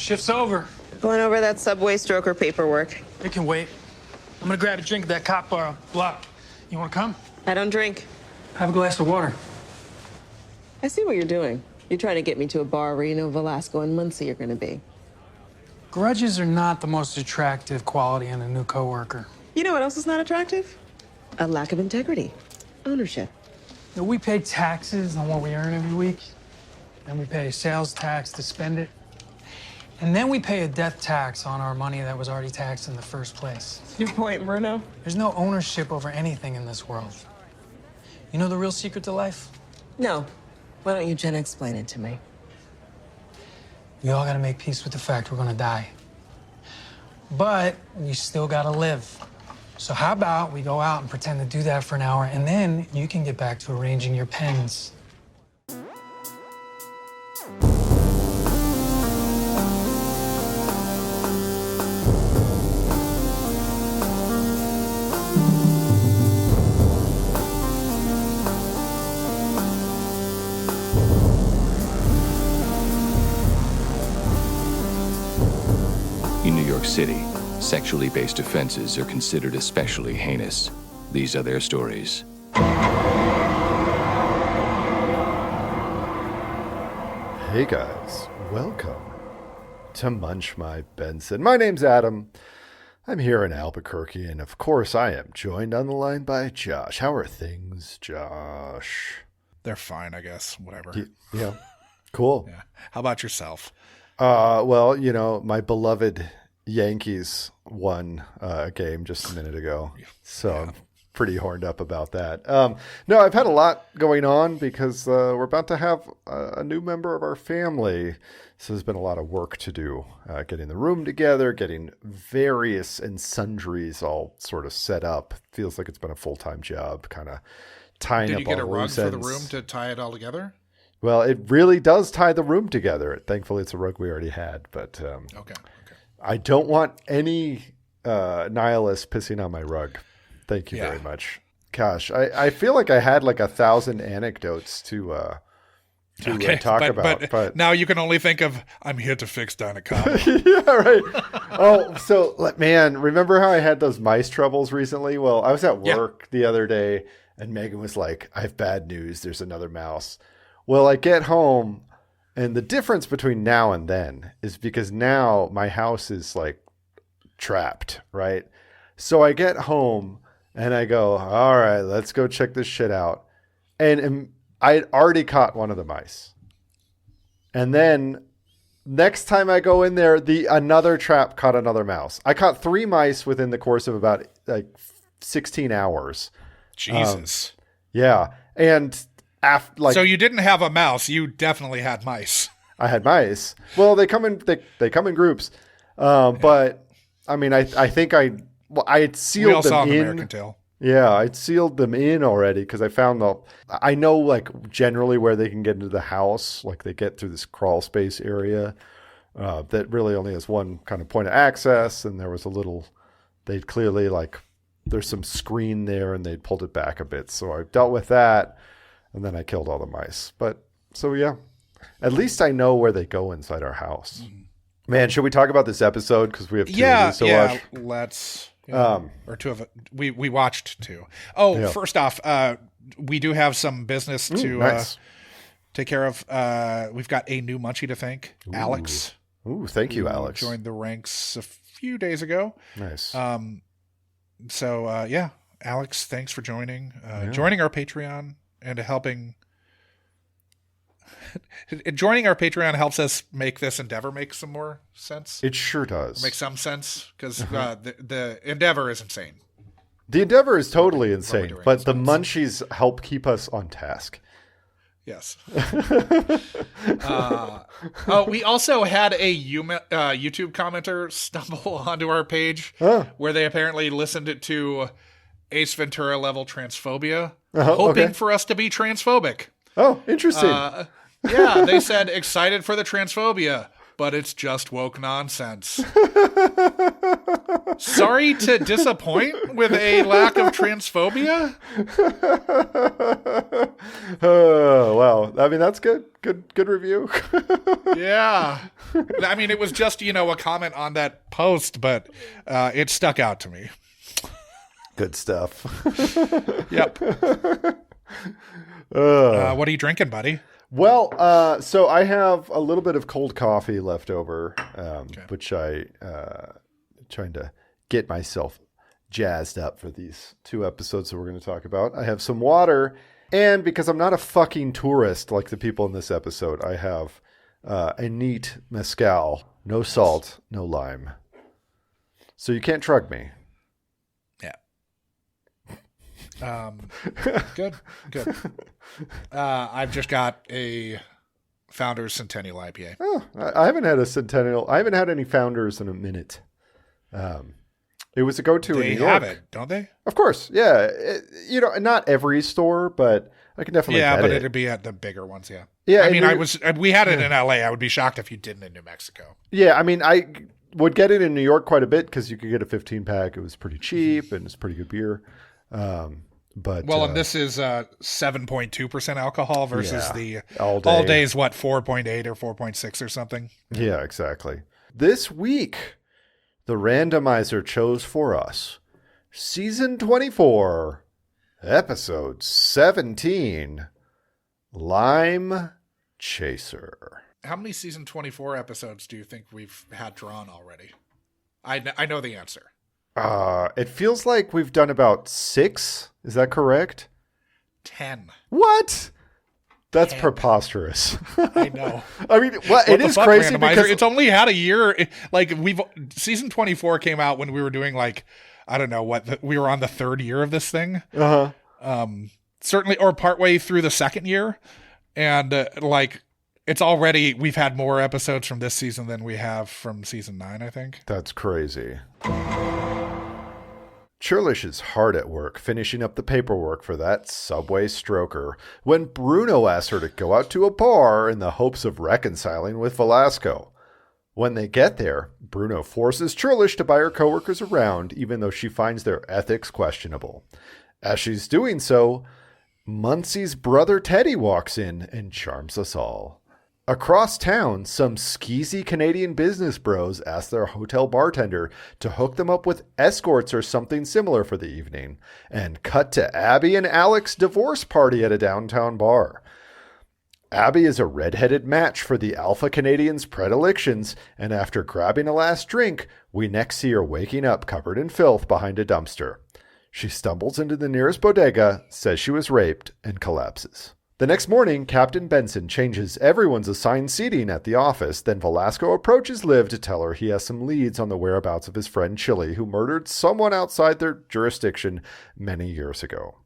Shift's over. Going over that subway stroker paperwork. It can wait. I'm gonna grab a drink at that cop bar block. You wanna come? I don't drink. Have a glass of water. I see what you're doing. You're trying to get me to a bar where you know Velasco and Muncy are gonna be. Grudges are not the most attractive quality in a new coworker. You know what else is not attractive? A lack of integrity. Ownership. You know, we pay taxes on what we earn every week. Then we pay a sales tax to spend it. And then we pay a death tax on our money that was already taxed in the first place. Your point, Bruno. There's no ownership over anything in this world. You know the real secret to life? No. Why don't you, Jenna, explain it to me? We all gotta make peace with the fact we're gonna die. But we still gotta live. So how about we go out and pretend to do that for an hour, and then you can get back to arranging your pens. In New York City, sexually based offenses are considered especially heinous. These are their stories. Hey guys, welcome to Munch My Benson. My name's Adam. I'm here in Albuquerque, and of course I am joined on the line by Josh. How are things, Josh? They're fine, I guess. Whatever. Yeah, cool. Yeah. How about yourself? Well, you know, my beloved Yankees won a game just a minute ago, so I'm pretty horned up about that. No, I've had a lot going on because we're about to have a new member of our family, so there's been a lot of work to do, getting the room together, getting various and sundries all sort of set up. Feels like it's been a full-time job, kind of tying up all Did you get a rug loose for the ends. room to tie it all together? Well, it really does tie the room together. Thankfully, it's a rug we already had, but Okay. I don't want any nihilists pissing on my rug. Thank you very much. Gosh, I feel like I had like 1,000 anecdotes to talk about. But now you can only think of, I'm here to fix Dynacom. yeah, right. Oh, so man, remember how I had those mice troubles recently? Well, I was at work the other day, and Megan was like, I have bad news. There's another mouse. Well, I get home, and the difference between now and then is because now my house is like trapped, right? So I get home and I go, all right, let's go check this shit out. And I had already caught one of the mice. And then next time I go in there, another trap caught another mouse. I caught 3 mice within the course of about like 16 hours. Jesus. Yeah. And so you didn't have a mouse. You definitely had mice. I had mice. Well, they come in groups. But I mean, I think I had sealed them in. We all saw an American Tail. Yeah, I'd sealed them in already because I found I know like generally where they can get into the house. Like they get through this crawl space area that really only has one kind of point of access. And there was they'd clearly there's some screen there and they'd pulled it back a bit. So I dealt with that. And then I killed all the mice. But so, yeah, at least I know where they go inside our house. Man, should we talk about this episode? Because we have 2 of these to watch. Let's. Or 2 of it. We watched 2. Oh, yeah. First off, we do have some business to take care of. We've got a new Munchy to thank. Alex. Ooh, thank you, Alex. Joined the ranks a few days ago. Nice. So, Alex, thanks for joining. Joining our Patreon. And joining our Patreon helps us make this endeavor make some more sense. It sure does. Make some sense, because the endeavor is insane. The endeavor is totally insane, but the Munchies help keep us on task. Yes. We also had a YouTube commenter stumble onto our page where they apparently listened to Ace Ventura level transphobia, hoping for us to be transphobic. Oh, interesting. Yeah, they said excited for the transphobia. but it's just woke nonsense. Sorry to disappoint with a lack of transphobia. Oh, wow. I mean, that's good. Good review. Yeah. I mean, it was just, a comment on that post, but it stuck out to me. Good stuff. Yep. What are you drinking, buddy? Well, so I have a little bit of cold coffee left over, which I trying to get myself jazzed up for these 2 episodes that we're going to talk about. I have some water, and because I'm not a fucking tourist like the people in this episode, I have a neat mezcal, no salt, no lime. So you can't drug me. Yeah. Good. I've just got a Founders Centennial IPA. Oh, I haven't had a Centennial. I haven't had any Founders in a minute. It was a go-to in New York. They have it, don't they? Of course, yeah. Not every store, but I can definitely get it. Yeah, but it'd be at the bigger ones, yeah. Yeah, I mean, we had it in LA. I would be shocked if you didn't in New Mexico. Yeah, I mean, I would get it in New York quite a bit because you could get a 15-pack. It was pretty cheap, and it's pretty good beer. And this is 7.2% alcohol versus the all day is 4.8 or 4.6 or something. Yeah, exactly. This week, the randomizer chose for us season 24, episode 17, Lime Chaser. How many season 24 episodes do you think we've had drawn already? I know the answer. It feels like we've done about 6. Is that correct? 10. What? That's preposterous. I know. I mean, it is crazy because it's only had a year. Like season 24 came out when we were doing I don't know we were on the 3rd year of this thing. Certainly, or partway through the 2nd year, and it's already we've had more episodes from this season than we have from season 9. I think that's crazy. Churlish is hard at work finishing up the paperwork for that subway stroker when Bruno asks her to go out to a bar in the hopes of reconciling with Velasco. When they get there, Bruno forces Churlish to buy her coworkers around even though she finds their ethics questionable. As she's doing so, Muncey's brother Teddy walks in and charms us all. Across town, some skeezy Canadian business bros ask their hotel bartender to hook them up with escorts or something similar for the evening, and cut to Abby and Alec's divorce party at a downtown bar. Abby is a red-headed match for the alpha Canadian's predilections, and after grabbing a last drink, we next see her waking up covered in filth behind a dumpster. She stumbles into the nearest bodega, says she was raped, and collapses. The next morning, Captain Benson changes everyone's assigned seating at the office, then Velasco approaches Liv to tell her he has some leads on the whereabouts of his friend Chili, who murdered someone outside their jurisdiction many years ago.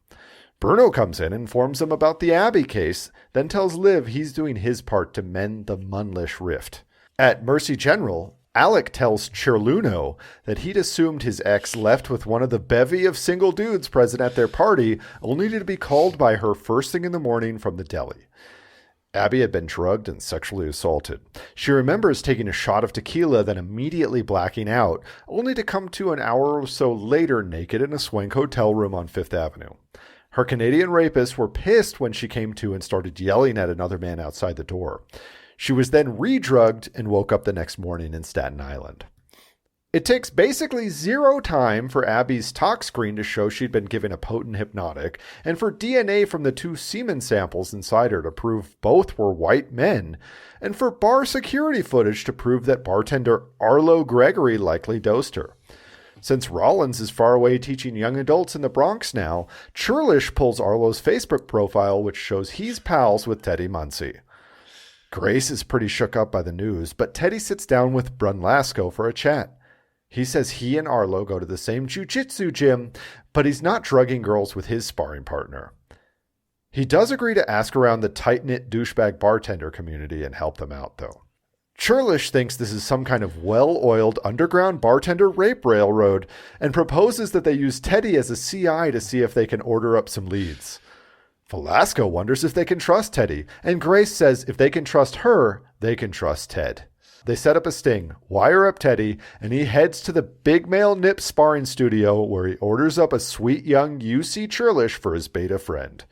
Bruno comes in and informs him about the Abbey case, then tells Liv he's doing his part to mend the Munlish rift. At Mercy General, Alec tells Churluno that he'd assumed his ex left with one of the bevy of single dudes present at their party, only to be called by her first thing in the morning from the deli. Abby had been drugged and sexually assaulted. She remembers taking a shot of tequila, then immediately blacking out, only to come to an hour or so later naked in a swank hotel room on Fifth Avenue. Her Canadian rapists were pissed when she came to and started yelling at another man outside the door. She was then re-drugged and woke up the next morning in Staten Island. It takes basically 0 time for Abby's tox screen to show she'd been given a potent hypnotic, and for DNA from the 2 semen samples inside her to prove both were white men, and for bar security footage to prove that bartender Arlo Gregory likely dosed her. Since Rollins is far away teaching young adults in the Bronx now, Churlish pulls Arlo's Facebook profile, which shows he's pals with Teddy Muncy. Grace is pretty shook up by the news, but Teddy sits down with Velasco for a chat. He says he and Arlo go to the same jiu-jitsu gym, but he's not drugging girls with his sparring partner. He does agree to ask around the tight-knit douchebag bartender community and help them out, though. Churlish thinks this is some kind of well-oiled underground bartender rape railroad and proposes that they use Teddy as a CI to see if they can order up some leads. Velasco wonders if they can trust Teddy, and Grace says if they can trust her, they can trust Ted. They set up a sting, wire up Teddy, and he heads to the Big Male Nip sparring studio where he orders up a sweet young UC Churlish for his beta friend.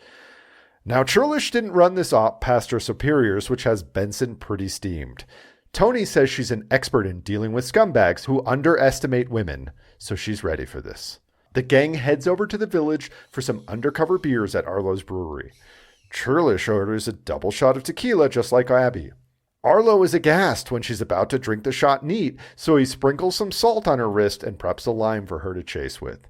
Now, Churlish didn't run this op past her superiors, which has Benson pretty steamed. Tony says she's an expert in dealing with scumbags who underestimate women, so she's ready for this. The gang heads over to the village for some undercover beers at Arlo's brewery. Churlish orders a double shot of tequila just like Abby. Arlo is aghast when she's about to drink the shot neat, so he sprinkles some salt on her wrist and preps a lime for her to chase with.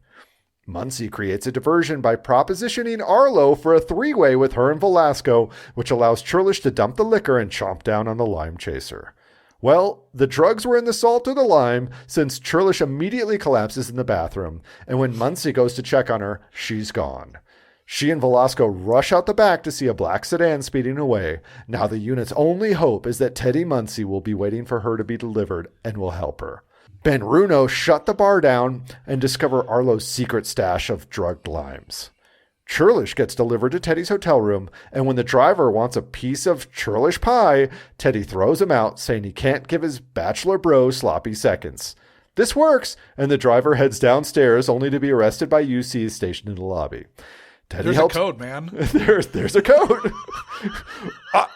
Muncy creates a diversion by propositioning Arlo for a three-way with her and Velasco, which allows Churlish to dump the liquor and chomp down on the lime chaser. Well, the drugs were in the salt or the lime, since Churlish immediately collapses in the bathroom, and when Muncy goes to check on her, she's gone. She and Velasco rush out the back to see a black sedan speeding away. Now the unit's only hope is that Teddy Muncy will be waiting for her to be delivered and will help her. Ben Runo shut the bar down and discover Arlo's secret stash of drugged limes. Churlish gets delivered to Teddy's hotel room, and when the driver wants a piece of Churlish pie, Teddy throws him out, saying he can't give his bachelor bro sloppy seconds. This works, and the driver heads downstairs only to be arrested by UC stationed in the lobby. Teddy There's helps. a code, man. There's a code.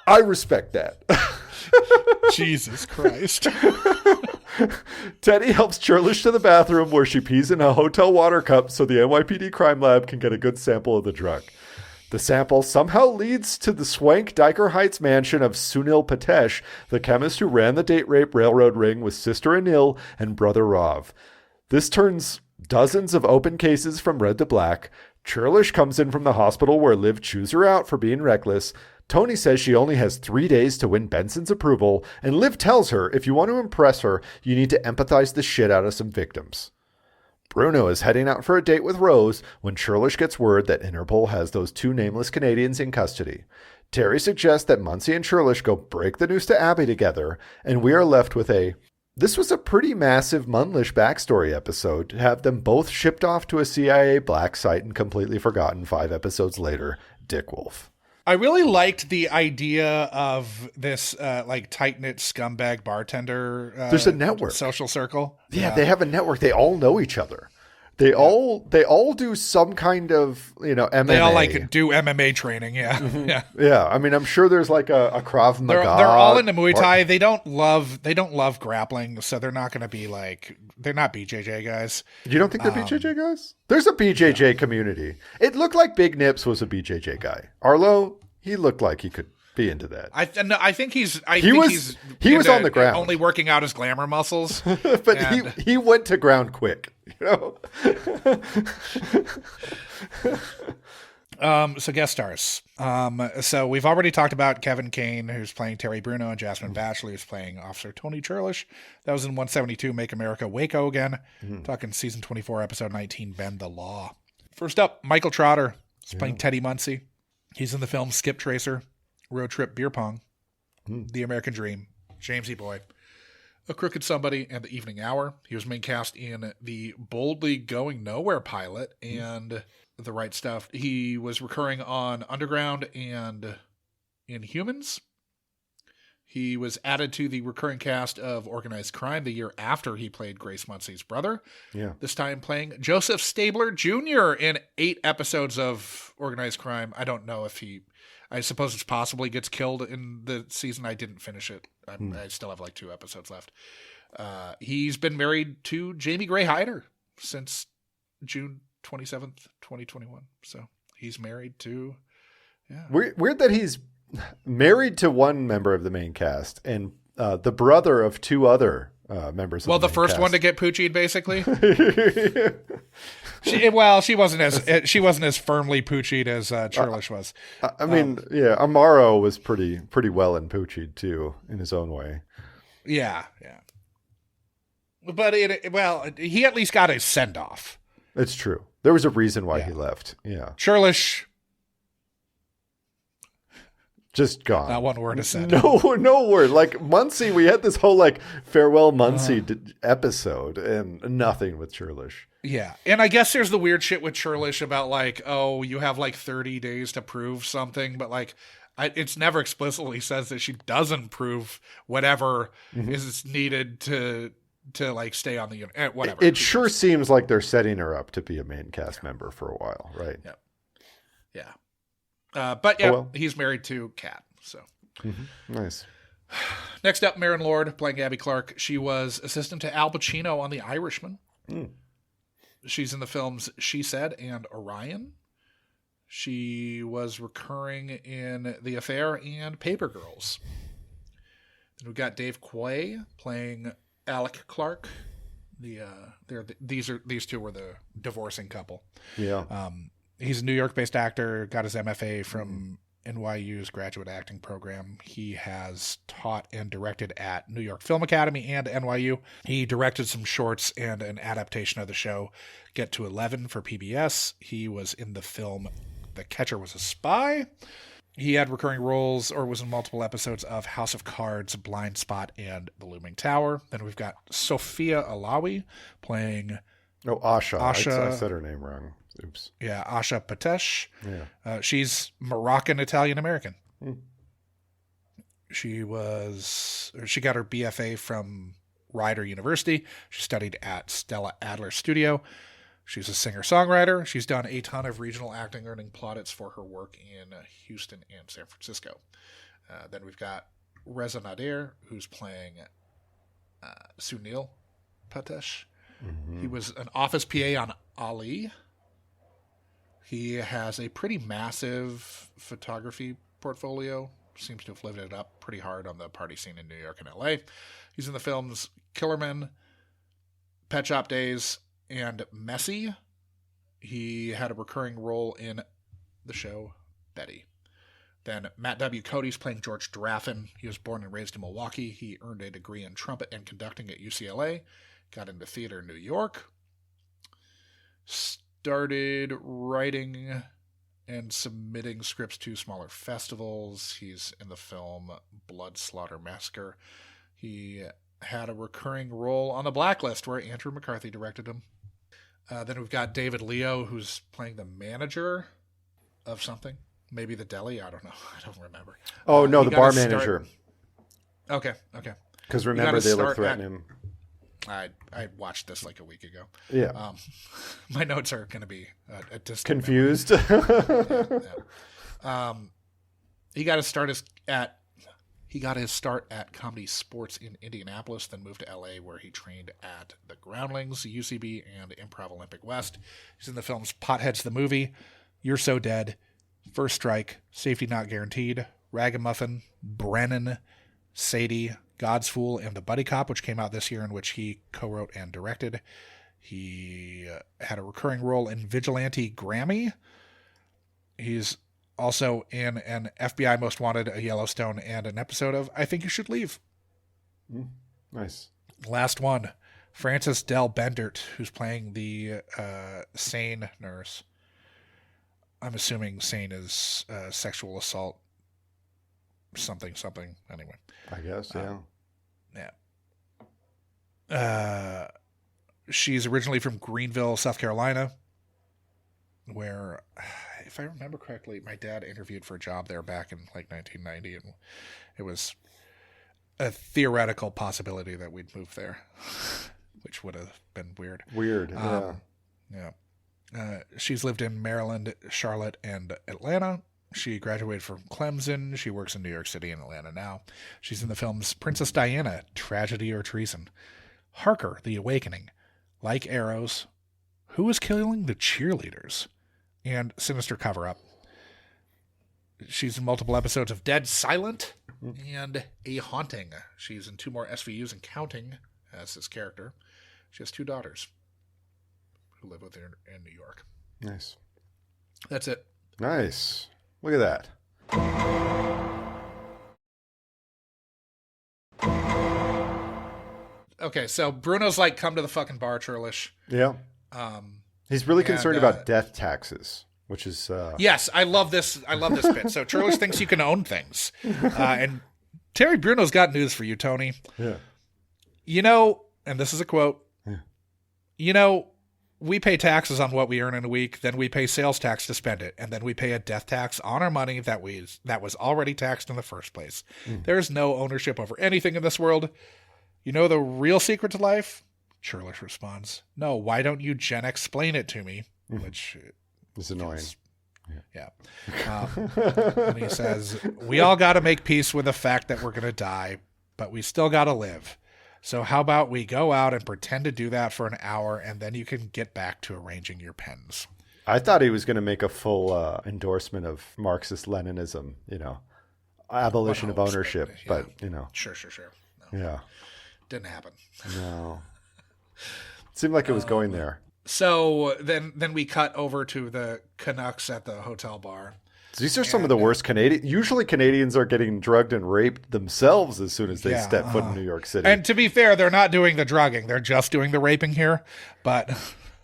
I respect that. Jesus Christ. Teddy helps Churlish to the bathroom where she pees in a hotel water cup so the NYPD crime lab can get a good sample of the drug. The sample somehow leads to the swank Diker Heights mansion of Sunil Patesh, the chemist who ran the date rape railroad ring with sister Anil and brother Rav. This turns dozens of open cases from red to black. Churlish comes in from the hospital where Liv chews her out for being reckless. Tony says she only has 3 days to win Benson's approval, and Liv tells her if you want to impress her, you need to empathize the shit out of some victims. Bruno is heading out for a date with Rose when Churlish gets word that Interpol has those 2 nameless Canadians in custody. Terry suggests that Muncy and Churlish go break the news to Abby together, and we are left with this was a pretty massive Munlish backstory episode to have them both shipped off to a CIA black site and completely forgotten 5 episodes later. Dick Wolf. I really liked the idea of this tight-knit scumbag bartender. There's a network. Social circle. Yeah, they have a network. They all know each other. They all do some kind of, MMA. They all do MMA training. Yeah. Mm-hmm. Yeah. Yeah. I mean, I'm sure there's like a Krav Maga. They're all into Muay Thai. They don't love grappling, so they're not going to be they're not BJJ guys. You don't think they're BJJ guys? There's a BJJ community. It looked like Big Nips was a BJJ guy. Arlo, he looked like he could be into that. I think he's he was on the ground, only working out his glamour muscles. But he went to ground quick. So guest stars. So we've already talked about Kevin Kane, who's playing Terry Bruno, and Jasmine Batchelor, who's playing Officer Tony Churlish. That was in 172, Make America Waco again. Talking season 24, episode 19, Bend the Law. First up, Michael Trotter is playing Teddy Muncy. He's in the film Skip Tracer, Road Trip Beer Pong, The American Dream, Jamesy Boy, A Crooked Somebody, and The Evening Hour. He was main cast in the Boldly Going Nowhere pilot and The Right Stuff. He was recurring on Underground and Inhumans. He was added to the recurring cast of Organized Crime the year after he played Grace Muncy's brother. Yeah. This time playing Joseph Stabler Jr. in 8 episodes of Organized Crime. I don't know if I suppose it's possible he gets killed in the season. I didn't finish it. I still have 2 episodes left. He's been married to Jamie Gray Hyder since June 27th, 2021. So he's married to, Weird that he's married to one member of the main cast and the brother of 2 other members. Well, of the the first cast. one to get poochied, basically. She wasn't as firmly poochied as Churlish was. I mean, Amaro was pretty well in poochied too, in his own way. Yeah. But he at least got a send off. It's true. There was a reason why he left. Yeah, Churlish. Just gone. Not one word is said. No word. Like Muncy, we had this whole farewell Muncy episode, and nothing with Churlish. Yeah, and I guess there's the weird shit with Churlish about you have 30 days to prove something, but It's never explicitly says that she doesn't prove whatever is needed to like stay on the unit. Whatever. It sure seems like they're setting her up to be a main cast member for a while, right? Yeah. But he's married to Kat. So nice. Next up, Marin Lord playing Abby Clark. She was assistant to Al Pacino on The Irishman. She's in the films She Said and Orion. She was recurring in The Affair and Paper Girls. Then we've got Dave Quay playing Alec Clark. These two were the divorcing couple. Yeah. He's a New York-based actor. Got his MFA from NYU's graduate acting program. He has taught and directed at New York Film Academy and NYU. He directed some shorts and an adaptation of the show Get to 11 for PBS. He was in the film The Catcher Was a Spy. He had recurring roles or was in multiple episodes of House of Cards, Blind Spot, and The Looming Tower. Then we've got Sophia Alawi playing... Asha. Asha. I said her name wrong. Oops. Yeah, Asha Patesh. Yeah. She's Moroccan-Italian-American. She got her BFA from Rider University. She studied at Stella Adler Studio. She's a singer-songwriter. She's done a ton of regional acting, earning plaudits for her work in Houston and San Francisco. Then we've got Reza Nadir, who's playing Sunil Patesh. He was an office PA on Ali. He has a pretty massive photography portfolio. Seems to have lived it up pretty hard on the party scene in New York and LA. He's in the films Killerman, Pet Shop Days, and Messy. He had a recurring role in the show Betty. Then Matt W. Cody's playing George Draffin. He was born and raised in Milwaukee. He earned a degree in trumpet and conducting at UCLA. Got into theater in New York. Started writing and submitting scripts to smaller festivals. He's in the film Blood Slaughter Massacre. He had a recurring role on The Blacklist where Andrew McCarthy directed him. Then we've got David Leo, who's playing the manager of something. Maybe the deli. I don't know. I don't remember. Oh, no, the bar manager. Okay. Because remember, they like threaten him. I watched this like a week ago. Yeah. My notes are going to be a distant confused. Yeah. He got his start at Comedy Sports in Indianapolis, then moved to LA where he trained at the Groundlings, UCB, and Improv Olympic West. He's in the films Potheads the Movie, You're So Dead, First Strike, Safety Not Guaranteed, Ragamuffin, Brennan, Sadie, God's Fool, and The Buddy Cop, which came out this year, in which he co-wrote and directed. He had a recurring role in Vigilante Grammy. He's also in an FBI Most Wanted, a Yellowstone, and an episode of I Think You Should Leave. Nice. Last one, Frances Del Bendert, who's playing the sane nurse. I'm assuming sane is sexual assault, something. Anyway. I guess, yeah. Yeah. She's originally from Greenville, South Carolina, where, if I remember correctly, my dad interviewed for a job there back in like 1990, and it was a theoretical possibility that we'd move there, which would have been weird. Yeah. Yeah. She's lived in Maryland, Charlotte, and Atlanta. She graduated from Clemson. She works in New York City and Atlanta now. She's in the films Princess Diana, Tragedy or Treason, Harker, The Awakening, Like Arrows, Who is Killing the Cheerleaders, and Sinister Cover-Up. She's in multiple episodes of Dead Silent and A Haunting. She's in 2 more SVUs and counting as this character. She has 2 daughters who live with her in New York. Nice. That's it. Nice. Look at that. Okay, so Bruno's like, come to the fucking bar, Churlish. Yeah. He's really concerned about death taxes, which is... Yes, I love this bit. So Churlish thinks you can own things. And Terry Bruno's got news for you, Tony. Yeah. You know, and this is a quote, you know, we pay taxes on what we earn in a week, then we pay sales tax to spend it, and then we pay a death tax on our money that was already taxed in the first place. There's no ownership over anything in this world. You know the real secret to life? Churlish responds, no, why don't you Jen explain it to me? Which is annoying. Yeah. And he says, we all got to make peace with the fact that we're going to die, but we still got to live. So how about we go out and pretend to do that for an hour, and then you can get back to arranging your pens. I thought he was going to make a full endorsement of Marxist-Leninism, abolition of ownership, but. Sure. No. Yeah. Didn't happen. No. Seemed like it was going there. So then we cut over to the Canucks at the hotel bar. These are some of the worst Canadian. Usually Canadians are getting drugged and raped themselves as soon as they step foot in New York City. And to be fair, they're not doing the drugging. They're just doing the raping here. But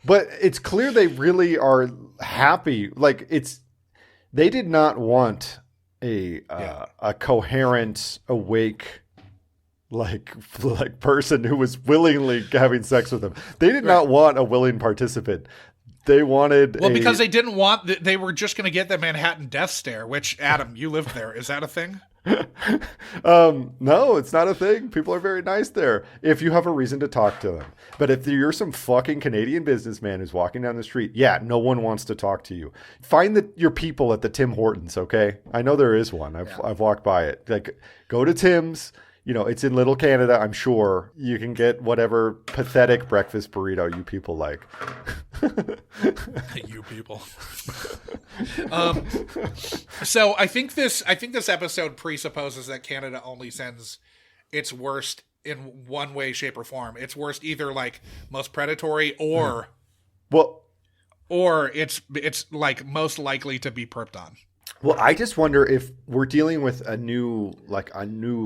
it's clear they really are happy. Like they did not want a coherent, awake, like person who was willingly having sex with them. They did not want a willing participant. They wanted because they didn't want they were just going to get the Manhattan death stare, which, Adam, you lived there. Is that a thing? No, it's not a thing. People are very nice there if you have a reason to talk to them. But if you're some fucking Canadian businessman who's walking down the street, no one wants to talk to you. Find your people at the Tim Hortons, okay? I know there is one. I've walked by it. Like, go to Tim's. It's in Little Canada, I'm sure. You can get whatever pathetic breakfast burrito you people like. You people. So I think this episode presupposes that Canada only sends its worst in one way, shape, or form. Its worst either like most predatory or it's like most likely to be perped on. Well, I just wonder if we're dealing with a new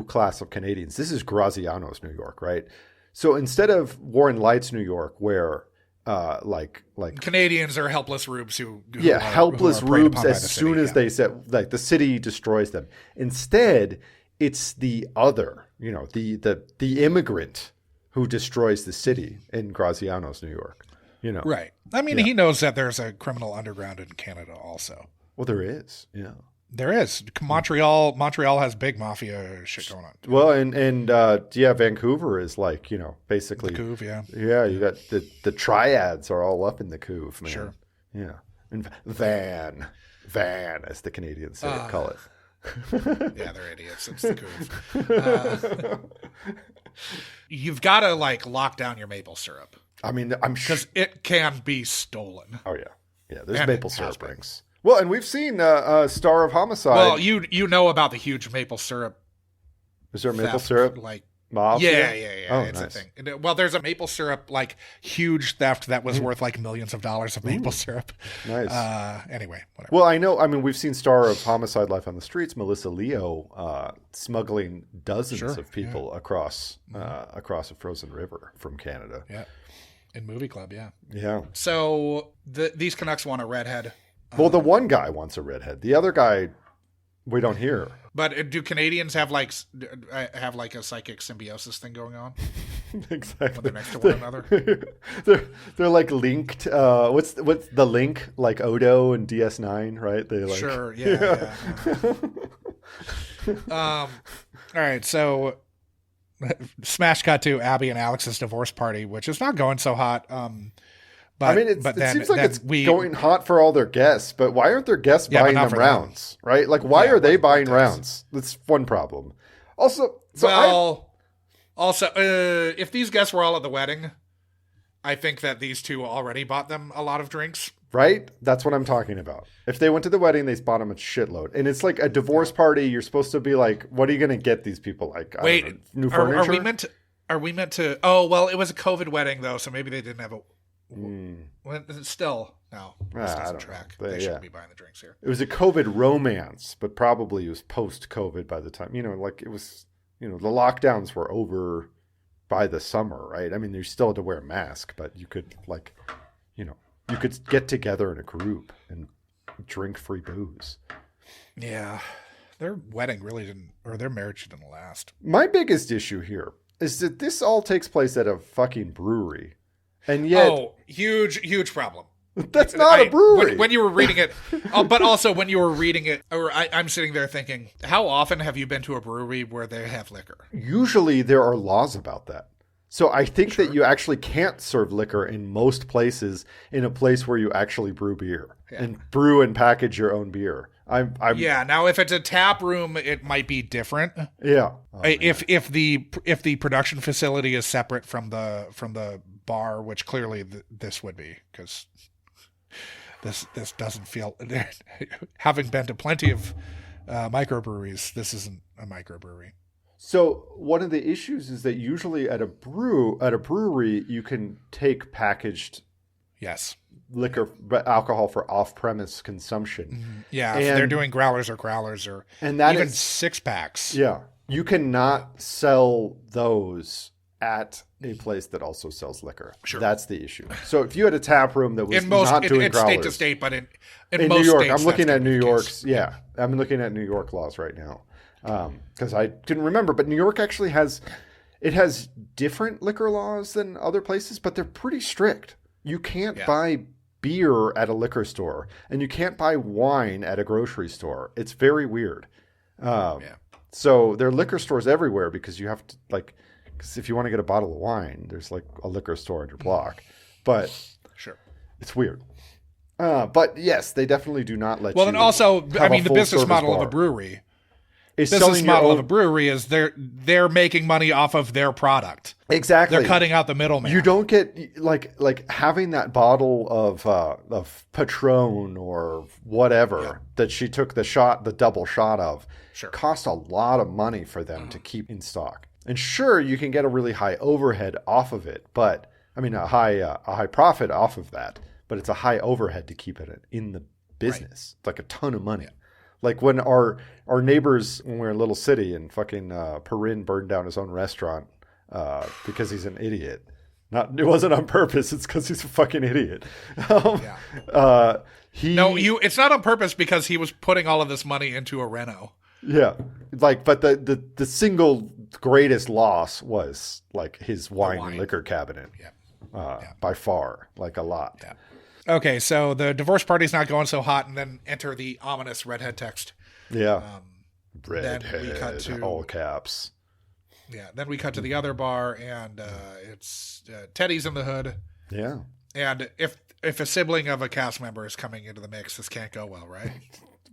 class of Canadians. This is Graziano's New York, right? So instead of Warren Light's New York, where like Canadians are helpless rubes who helpless rubes as soon as they said like the city destroys them. Instead, it's the other, the immigrant who destroys the city in Graziano's New York. Right. I mean, he knows that there's a criminal underground in Canada also. Well, there is, yeah. There is. Montreal has big mafia shit going on. Well, and Vancouver is like, basically. The Couve, yeah. Yeah, you got the triads are all up in the Couve, man. Sure. Yeah. And Van, as the Canadians call it. Yeah, they're idiots. It's the Couve. You've got to lock down your maple syrup. I mean, I'm sure. Because it can be stolen. Oh, yeah. Yeah, there's maple syrup rings. Well, and we've seen Star of Homicide. Well, you know about the huge maple syrup. Is there maple theft, syrup? Mob? Yeah. Oh, it's nice. a thing. Well, there's a maple syrup huge theft that was worth millions of dollars of maple syrup. Nice. Anyway, whatever. Well, I know. I mean, we've seen Star of Homicide: Life on the Streets. Melissa Leo smuggling dozens of people across a frozen river from Canada. Yeah, in Movie Club. Yeah. Yeah. So these Canucks want a redhead. Well, the one guy wants a redhead. The other guy, we don't hear. But do Canadians have a psychic symbiosis thing going on? Exactly. When they're next to one another. They're linked. What's the link? Like Odo and DS9, right? They sure. Yeah. All right. So, smash cut to Abby and Alex's divorce party, which is not going so hot. But, I mean, it seems like it's going hot for all their guests, but why aren't their guests buying them rounds, right? Like, why are they buying rounds? That's one problem. Also, if these guests were all at the wedding, I think that these two already bought them a lot of drinks. Right? That's what I'm talking about. If they went to the wedding, they bought them a shitload. And it's like a divorce party. You're supposed to be like, what are you going to get these people? Like, new furniture? Are we meant to? Oh, well, it was a COVID wedding, though, so maybe they didn't have a... Well, still, no. This doesn't track. They shouldn't be buying the drinks here. It was a COVID romance, but probably it was post-COVID by the time, it was, the lockdowns were over by the summer, right? I mean, you still had to wear a mask, but you could, you could get together in a group and drink free booze. Yeah. Their wedding their marriage didn't last. My biggest issue here is that this all takes place at a fucking brewery. And yet, huge problem. That's not a brewery. When you were reading it, but also when you were reading it, or I'm sitting there thinking, how often have you been to a brewery where they have liquor? Usually there are laws about that. So I think that you actually can't serve liquor in most places in a place where you actually brew beer and brew and package your own beer. Now if it's a tap room, it might be different. Yeah. If the production facility is separate from the bar, which clearly this would be, because this doesn't feel. Having been to plenty of microbreweries, this isn't a microbrewery. So one of the issues is that usually at a brewery you can take packaged liquor, alcohol for off-premise consumption. Mm-hmm. Yeah, if they're doing growlers or even 6-packs. Yeah, you cannot sell those at a place that also sells liquor. Sure. That's the issue. So if you had a tap room that was not doing growlers. State to state, but in most New York, I'm looking at New York's. Yeah, I'm looking at New York laws right now. Because I didn't remember, but New York actually has different liquor laws than other places, but they're pretty strict. You can't buy beer at a liquor store, and you can't buy wine at a grocery store. It's very weird. So there are liquor stores everywhere because you have to, like, because if you want to get a bottle of wine, there's like a liquor store on your block. But it's weird. But yes, they definitely do not let you. Well, and also, I mean, the business model of a brewery. Business model of a brewery is they're making money off of their product. Exactly. They're cutting out the middleman. You don't get like having that bottle of Patron or whatever that she took the double shot of cost a lot of money for them to keep in stock. And sure, you can get a really high overhead off of it, but I mean a high profit off of that, but it's a high overhead to keep it in the business. It's like a ton of money. Yeah. Like when our neighbors, when we were in Little City and fucking Perrin burned down his own restaurant because he's an idiot. It wasn't on purpose. It's because he's a fucking idiot. It's not on purpose because he was putting all of this money into a reno. Yeah, like, but the single greatest loss was like his wine and liquor cabinet. By far, like a lot. Yeah. Okay, so the divorce party's not going so hot, and then enter the ominous redhead text. Yeah. Redhead, all caps. Yeah, then we cut to the other bar, and it's Teddy's in the hood. Yeah. And if a sibling of a cast member is coming into the mix, this can't go well, right?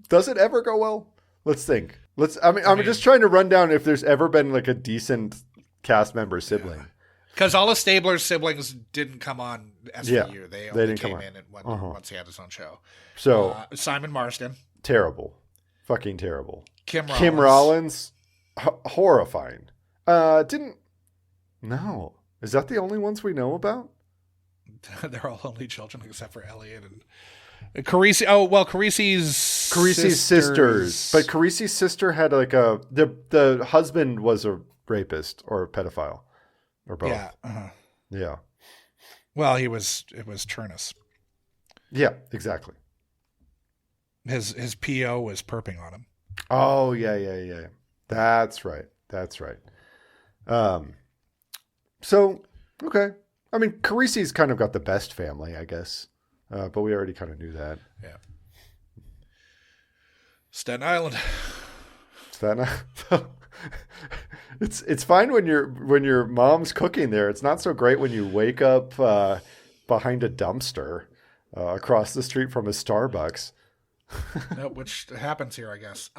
Does it ever go well? Let's think. I'm just trying to run down if there's ever been like a decent cast member sibling. Because all of Stabler's siblings didn't come on SVU. They only came in once he had his own show. So Simon Marsden. Terrible. Fucking terrible. Kim Rollins. Horrifying. No. Is that the only ones we know about? They're all only children except for Elliot and Carisi. Oh, well, Carisi's sisters. But Carisi's sister had like the husband was a rapist or a pedophile. Or both. Yeah. Uh-huh. Yeah. Well, it was Churlish. Yeah, exactly. His PO was perping on him. Oh, yeah. That's right. So, okay. I mean, Carisi's kind of got the best family, I guess. But we already kind of knew that. Yeah. Staten Island. It's fine when your mom's cooking there. It's not so great when you wake up behind a dumpster across the street from a Starbucks. No, which happens here, I guess.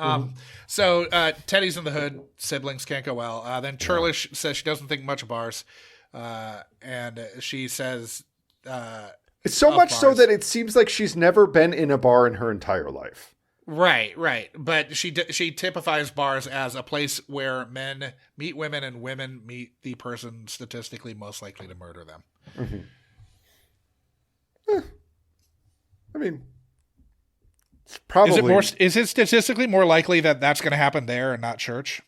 So Teddy's in the hood. Siblings can't go well. Then Churlish says she doesn't think much of bars, and she says it's so much so that it seems like she's never been in a bar in her entire life. Right. But she typifies bars as a place where men meet women and women meet the person statistically most likely to murder them. Mm-hmm. I mean, it's probably... Is it statistically more likely that that's going to happen there and not church?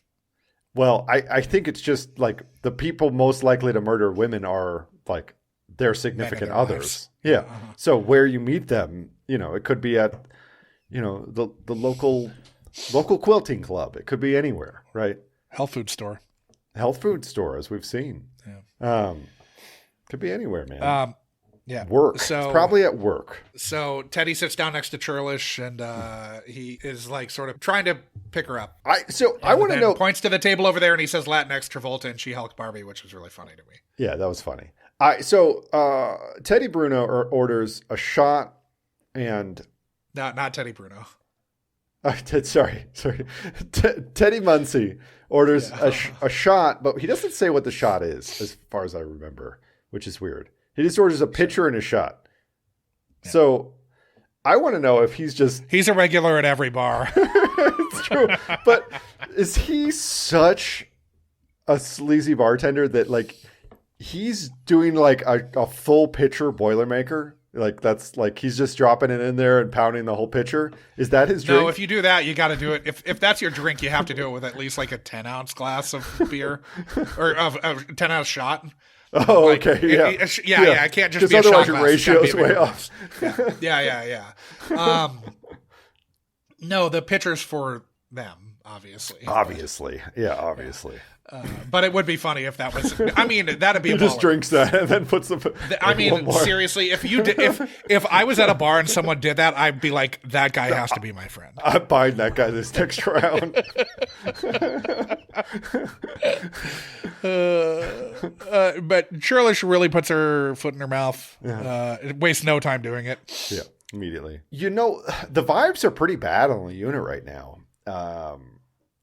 Well, I think it's just like the people most likely to murder women are like their significant others. Lives. Yeah. Uh-huh. So where you meet them, it could be at... the local quilting club. It could be anywhere, right? Health food store, as we've seen. Yeah. Could be anywhere, man. Yeah. Work. So it's probably at work. So Teddy sits down next to Churlish, and he is like sort of trying to pick her up. I want to know. Points to the table over there, and he says Latinx Travolta and She-Hulk Barbie, which was really funny to me. Yeah, that was funny. Teddy Bruno orders a shot and not Teddy Bruno. Sorry. Teddy Muncy orders a shot, but he doesn't say what the shot is, as far as I remember, which is weird. He just orders a pitcher and a shot. Yeah. So I want to know if he's a regular at every bar. It's true. But is he such a sleazy bartender that like he's doing like a full pitcher Boilermaker? Like that's like he's just dropping it in there and pounding the whole pitcher. Is that his drink? No, if you do that, you got to do it. If that's your drink, you have to do it with at least like a 10-ounce glass of beer or of a 10-ounce shot. Oh, like, okay, yeah. Yeah. I can't just be a otherwise shot your glass. ratio's way off. Yeah. No, the pitcher's for them, obviously. Obviously. But it would be funny if that was. I mean, that'd be. He just drinks that and then puts the. I mean, seriously, if you did, if I was at a bar and someone did that, I'd be like, that guy has to be my friend. I'm buying that guy this next round. But Churlish really puts her foot in her mouth. Wastes no time doing it. Yeah, immediately. You know, the vibes are pretty bad on the unit right now.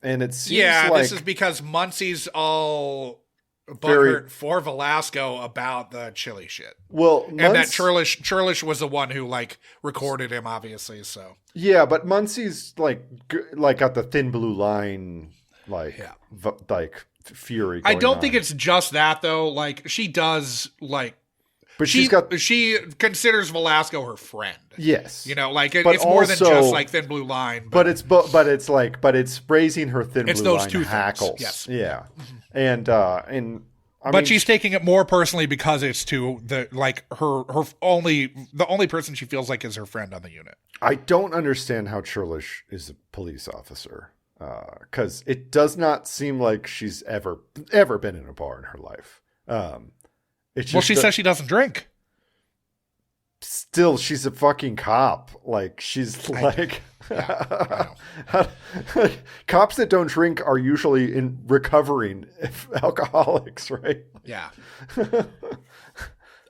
And it seems like... this is because Muncy's all butthurt for Velasco about the chili shit. Well, and that Churlish was the one who like recorded him, obviously. So yeah, but Muncy's like got the thin blue line, like fury. I don't think it's just that though. Like she does like. But she considers Velasco her friend. Yes, you know, like it's more than just like thin blue line. But it's raising her thin blue line two hackles. Things. Yes, yeah, and I mean, she's taking it more personally because it's to the only person she feels like is her friend on the unit. I don't understand how Churlish is a police officer because it does not seem like she's ever been in a bar in her life. She says she doesn't drink. Still, she's a fucking cop. Like, she's like... Cops that don't drink are usually in recovering alcoholics, right? Yeah.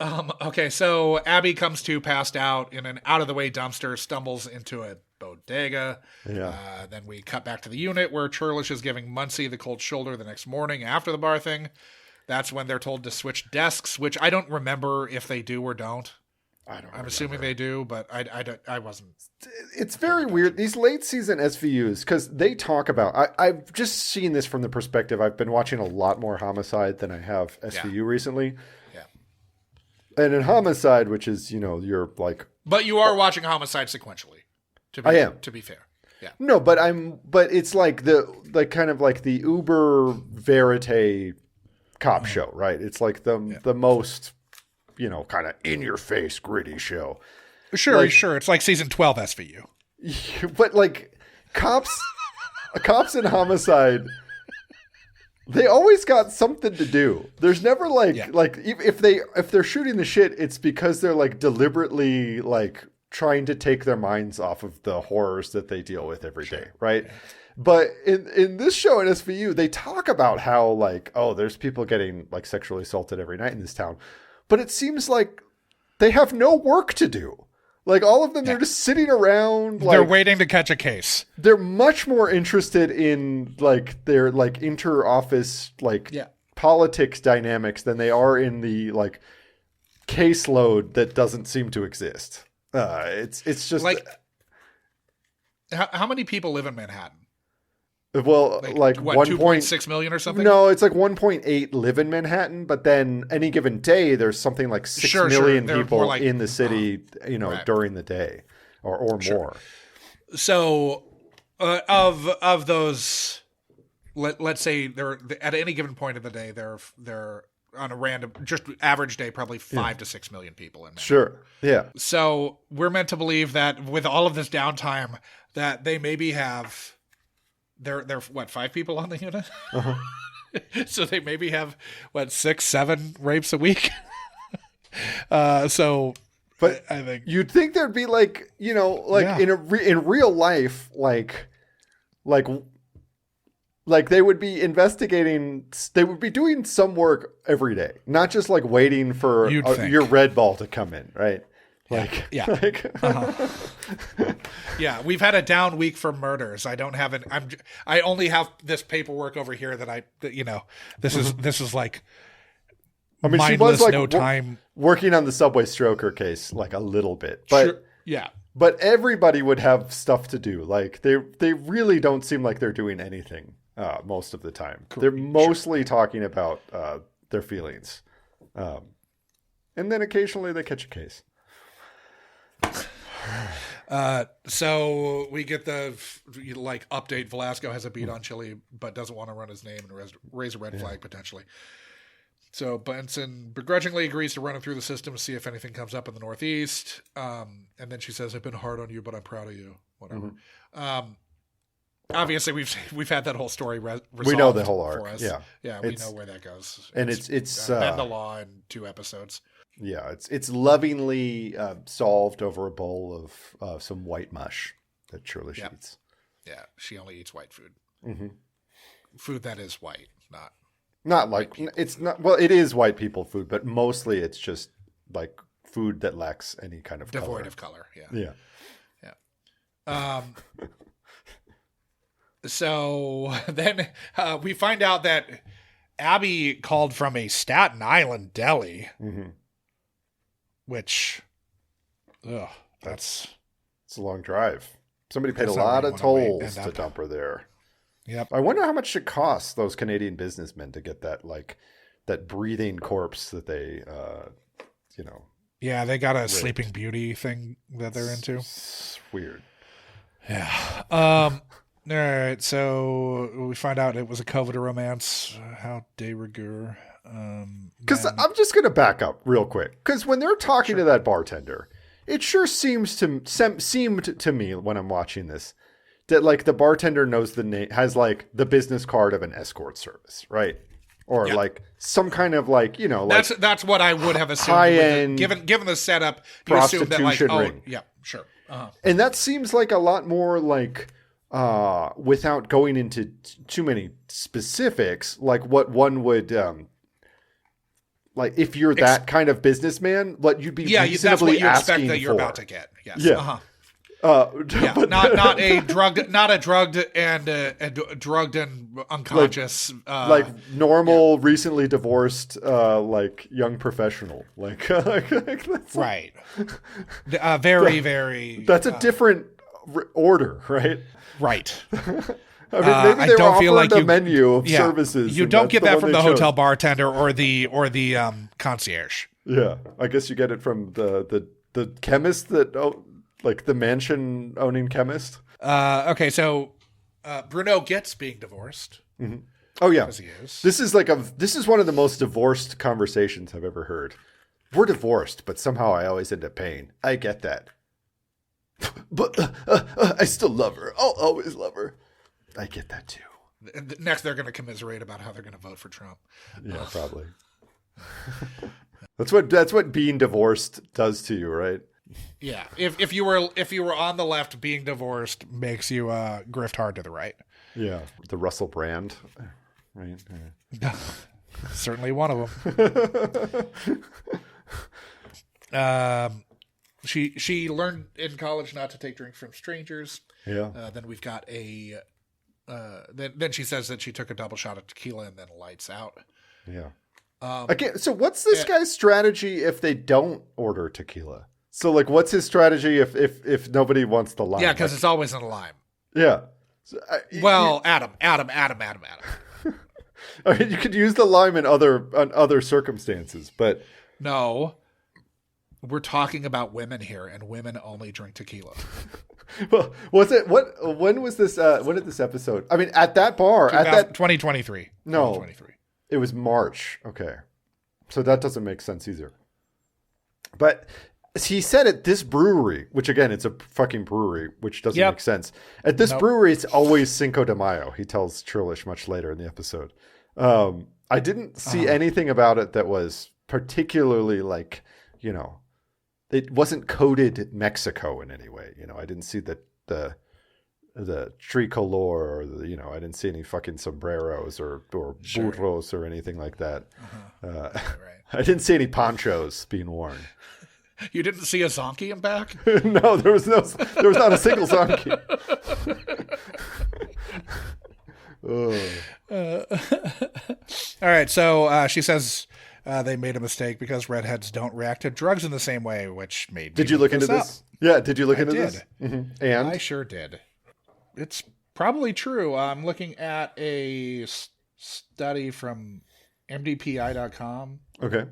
Okay, so Abby comes to passed out in an out-of-the-way dumpster, stumbles into a bodega. Yeah. Then we cut back to the unit where Churlish is giving Muncy the cold shoulder the next morning after the bar thing. That's when they're told to switch desks, which I don't remember if they do or don't. I'm assuming they do, but I wasn't. It's very weird. These late season SVUs, because they talk about, I've just seen this from the perspective, I've been watching a lot more Homicide than I have SVU recently. Yeah. And in Homicide, which is, you're like. But you are watching Homicide sequentially. I am. To be fair. Yeah. No, but it's like kind of like the uber verite cop show, right? It's like the most, kind of in your face gritty show. Sure. It's like season 12 SVU. But like cops in Homicide, they always got something to do. There's never like if they're shooting the shit, it's because they're like deliberately like trying to take their minds off of the horrors that they deal with every day, right? Yeah. But in this show in SVU, they talk about how like, oh, there's people getting like sexually assaulted every night in this town. But it seems like they have no work to do. Like all of them, they're just sitting around. Like, they're waiting to catch a case. They're much more interested in like their like inter-office like politics dynamics than they are in the like caseload that doesn't seem to exist. It's just like how many people live in Manhattan? Well, like what, 2.6 million or something? No, it's like 1.8 live in Manhattan, but then any given day there's something like 6 million people in the city, during the day or more. So, of those, let's say they're at any given point of the day, they're on a random, just average day, probably 5 to 6 million people in Manhattan. Sure. Yeah. So we're meant to believe that with all of this downtime, that they maybe have. They're what, 5 people on the unit? Uh-huh. So they maybe have 6, 7 rapes a week. But I think you'd think there'd be like, in real life, like they would be investigating, they would be doing some work every day, not just like waiting for your red ball to come in, right? Yeah, we've had a down week for murders. I only have this paperwork over here this is like, I mean, mindless, she was like no time working on the subway stroker case, like a little bit, but sure. Yeah. But everybody would have stuff to do. Like they really don't seem like they're doing anything most of the time. They're mostly talking about their feelings, and then occasionally they catch a case. So we get the update. Velasco has a beat on Chili, but doesn't want to run his name and raise a red flag potentially. So Benson begrudgingly agrees to run him through the system to see if anything comes up in the Northeast. And then she says, "I've been hard on you, but I'm proud of you." Whatever. Mm-hmm. Obviously, we've had that whole story resolved. We know the whole arc. For us. Yeah. We know where that goes. And it's bend the law in 2 episodes. Yeah, it's lovingly solved over a bowl of some white mush that Churlish eats. Yeah, she only eats white food. Mm-hmm. Food that is white, not like it's not. Well, it is white people food, but mostly it's just like food that lacks any kind of devoid of color. Yeah. So then we find out that Abby called from a Staten Island deli, which, it's a long drive. Somebody paid a lot of tolls to dump her there. Yep. I wonder how much it costs those Canadian businessmen to get that breathing corpse that they, Yeah, they got a Sleeping Beauty thing that they're into. It's weird. Yeah. All right. So we find out it was a COVID romance. How de rigueur. Because I'm just going to back up real quick. Because when they're talking to that bartender, it sure seemed to me when I'm watching this that like the bartender knows the name, has like the business card of an escort service, right? Or like some kind of like, that's what I would have assumed. High end, given the setup, you assume that like, ring. Yeah, sure. Uh-huh. And that seems like a lot more like, without going into too many specifics, like what one would, like if you're that kind of businessman, what you'd be that's what you expect that you're about to get. Yes. Yeah. Uh-huh. But not a drugged and unconscious like normal recently divorced like young professional like that's right. Very that's a different order, right? Right. I mean, maybe they were offered a menu of services. You don't get that from the hotel bartender or the concierge. Yeah, I guess you get it from the chemist that like the mansion owning chemist. Okay, so Bruno gets being divorced. Mm-hmm. Oh yeah, he is. This is one of the most divorced conversations I've ever heard. We're divorced, but somehow I always end up paying. I get that, but I still love her. I'll always love her. I get that too. And next, they're going to commiserate about how they're going to vote for Trump. Yeah, probably. That's what being divorced does to you, right? Yeah. If you were on the left, being divorced makes you grift hard to the right. Yeah. The Russell Brand, right? Yeah. Certainly one of them. She learned in college not to take drinks from strangers. Yeah. Then we've got then she says that she took a double shot of tequila and then lights out. Yeah. Again, so what's this guy's strategy if they don't order tequila? So like, what's his strategy if nobody wants the lime? Yeah, because it's always in a lime. Yeah. So, Adam. I mean, you could use the lime in other circumstances, but no, we're talking about women here, and women only drink tequila. Well, when was this? When did this episode? I mean, at that bar, 2023. No, 2023. It was March. Okay, so that doesn't make sense either. But he said at this brewery, which again, it's a fucking brewery, which doesn't make sense. At this brewery, it's always Cinco de Mayo. He tells Churlish much later in the episode. I didn't see anything about it that was particularly like, it wasn't coded Mexico in any way. I didn't see the tricolor or I didn't see any fucking sombreros or burros or anything like that. Right. I didn't see any ponchos being worn. You didn't see a zonkey in back? No, there was not a single zonkey. All right, so she says they made a mistake because redheads don't react to drugs in the same way, which made me Did you look into this? Yeah, did you look into this? Mm-hmm. And I sure did. It's probably true. I'm looking at a study from mdpi.com. Okay.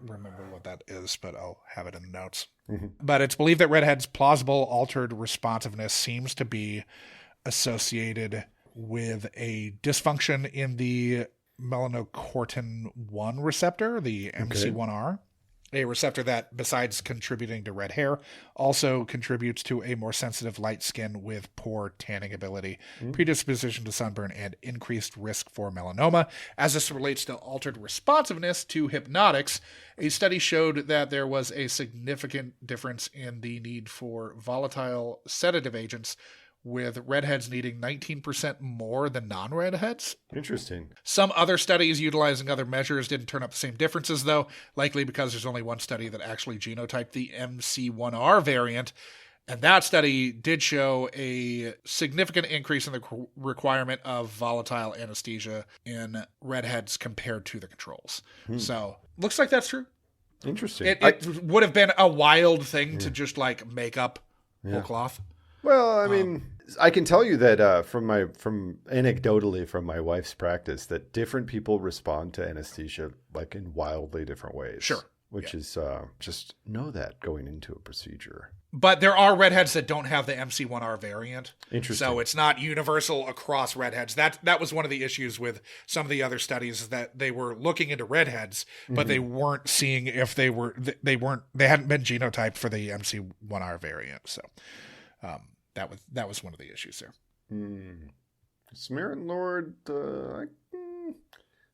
Remember what that is, but I'll have it in the notes. Mm-hmm. But it's believed that redheads' plausible altered responsiveness seems to be associated with a dysfunction in the melanocortin 1 receptor, the MC1R, a receptor that, besides contributing to red hair, also contributes to a more sensitive light skin with poor tanning ability, predisposition to sunburn, and increased risk for melanoma. As this relates to altered responsiveness to hypnotics, a study showed that there was a significant difference in the need for volatile sedative agents, with redheads needing 19% more than non-redheads. Interesting. Some other studies utilizing other measures didn't turn up the same differences, though, likely because there's only one study that actually genotyped the MC1R variant, and that study did show a significant increase in the requirement of volatile anesthesia in redheads compared to the controls. So, looks like that's true. Interesting. It would have been a wild thing to just, make up whole cloth. Well, I mean, I can tell you that from anecdotally from my wife's practice that different people respond to anesthesia in wildly different ways. Sure. Which is just know that going into a procedure. But there are redheads that don't have the MC1R variant. Interesting. So it's not universal across redheads. That was one of the issues with some of the other studies, is that they were looking into redheads, but they weren't seeing if they hadn't been genotyped for the MC1R variant. So that was one of the issues there. Samaritan Lord,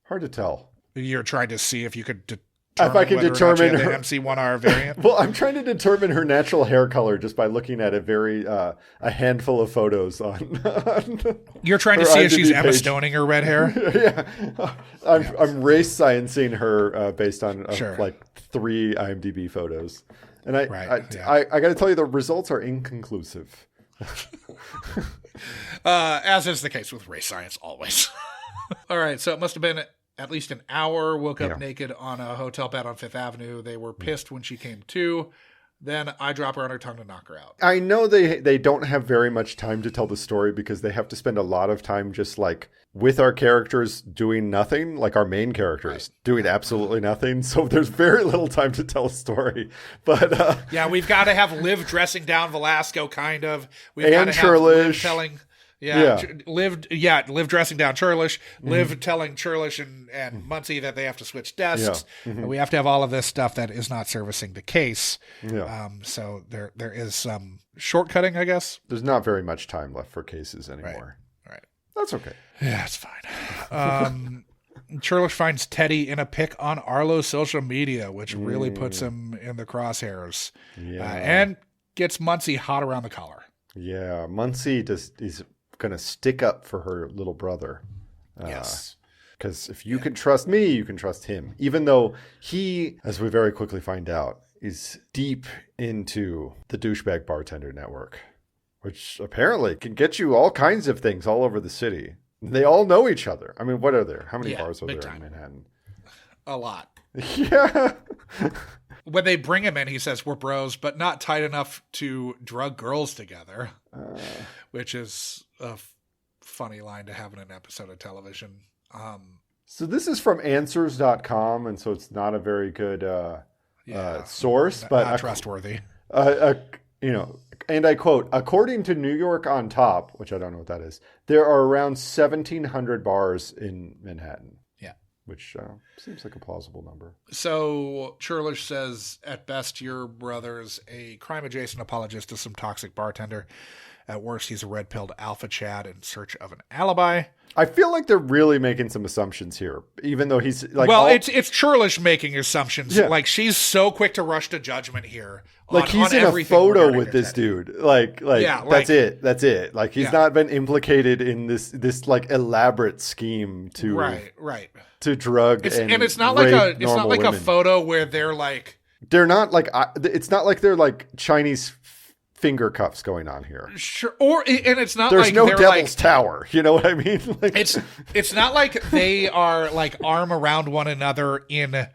hard to tell. You're trying to see if you could if I can determine the MC1R variant. Well, I'm trying to determine her natural hair color just by looking at a handful of photos on You're trying to see if she's Emma Stoning her red hair. Yeah, I'm race sciencing her based on 3 IMDb photos, and I got to tell you the results are inconclusive. As is the case with race science always. All right, so it must have been at least an hour. Woke up naked on a hotel bed on Fifth Avenue. They were pissed when she came to. Then I drop her on her tongue to knock her out. I know they don't have very much time to tell the story because they have to spend a lot of time just with our characters doing nothing, like our main characters doing absolutely nothing. So there's very little time to tell a story. But we've got to have Liv dressing down Velasco, kind of. We've got to have Liv telling. Liv dressing down Churlish, Liv telling Churlish and Muncy that they have to switch desks. We have to have all of this stuff that is not servicing the case. So there is some shortcutting, I guess. There's not very much time left for cases anymore. Right. That's okay. Yeah, it's fine. Churlish finds Teddy in a pic on Arlo's social media, which really puts him in the crosshairs. And gets Muncy hot around the collar. Yeah, Muncy is going to stick up for her little brother. Yes. Because if you can trust me, you can trust him. Even though he, as we very quickly find out, is deep into the douchebag bartender network, which apparently can get you all kinds of things all over the city. They all know each other. I mean, what are there? How many bars are there in Manhattan? A lot. Yeah. When they bring him in, he says, we're bros, but not tight enough to drug girls together, which is a funny line to have in an episode of television. So this is from answers.com, and so it's not a very good source, but not trustworthy. And I quote, according to New York on Top, which I don't know what that is, there are around 1,700 bars in Manhattan. Which seems like a plausible number. So Churlish says, at best, your brother's a crime-adjacent apologist to some toxic bartender. At worst, he's a red-pilled alpha Chad in search of an alibi. I feel like they're really making some assumptions here, even though he's like. Well, it's Churlish making assumptions. Yeah. Like, she's so quick to rush to judgment here. Like, he's in a photo with this dude. Like, Yeah, that's it. That's it. Like, he's not been implicated in this like elaborate scheme to right to drug and it's not like women. a photo where they're like. They're not like it's not like they're like Chinese finger cuffs going on here. Sure, and it's not There's like no they're Devil's like, Tower. You know what I mean? Like, it's not like they are like arm around one another in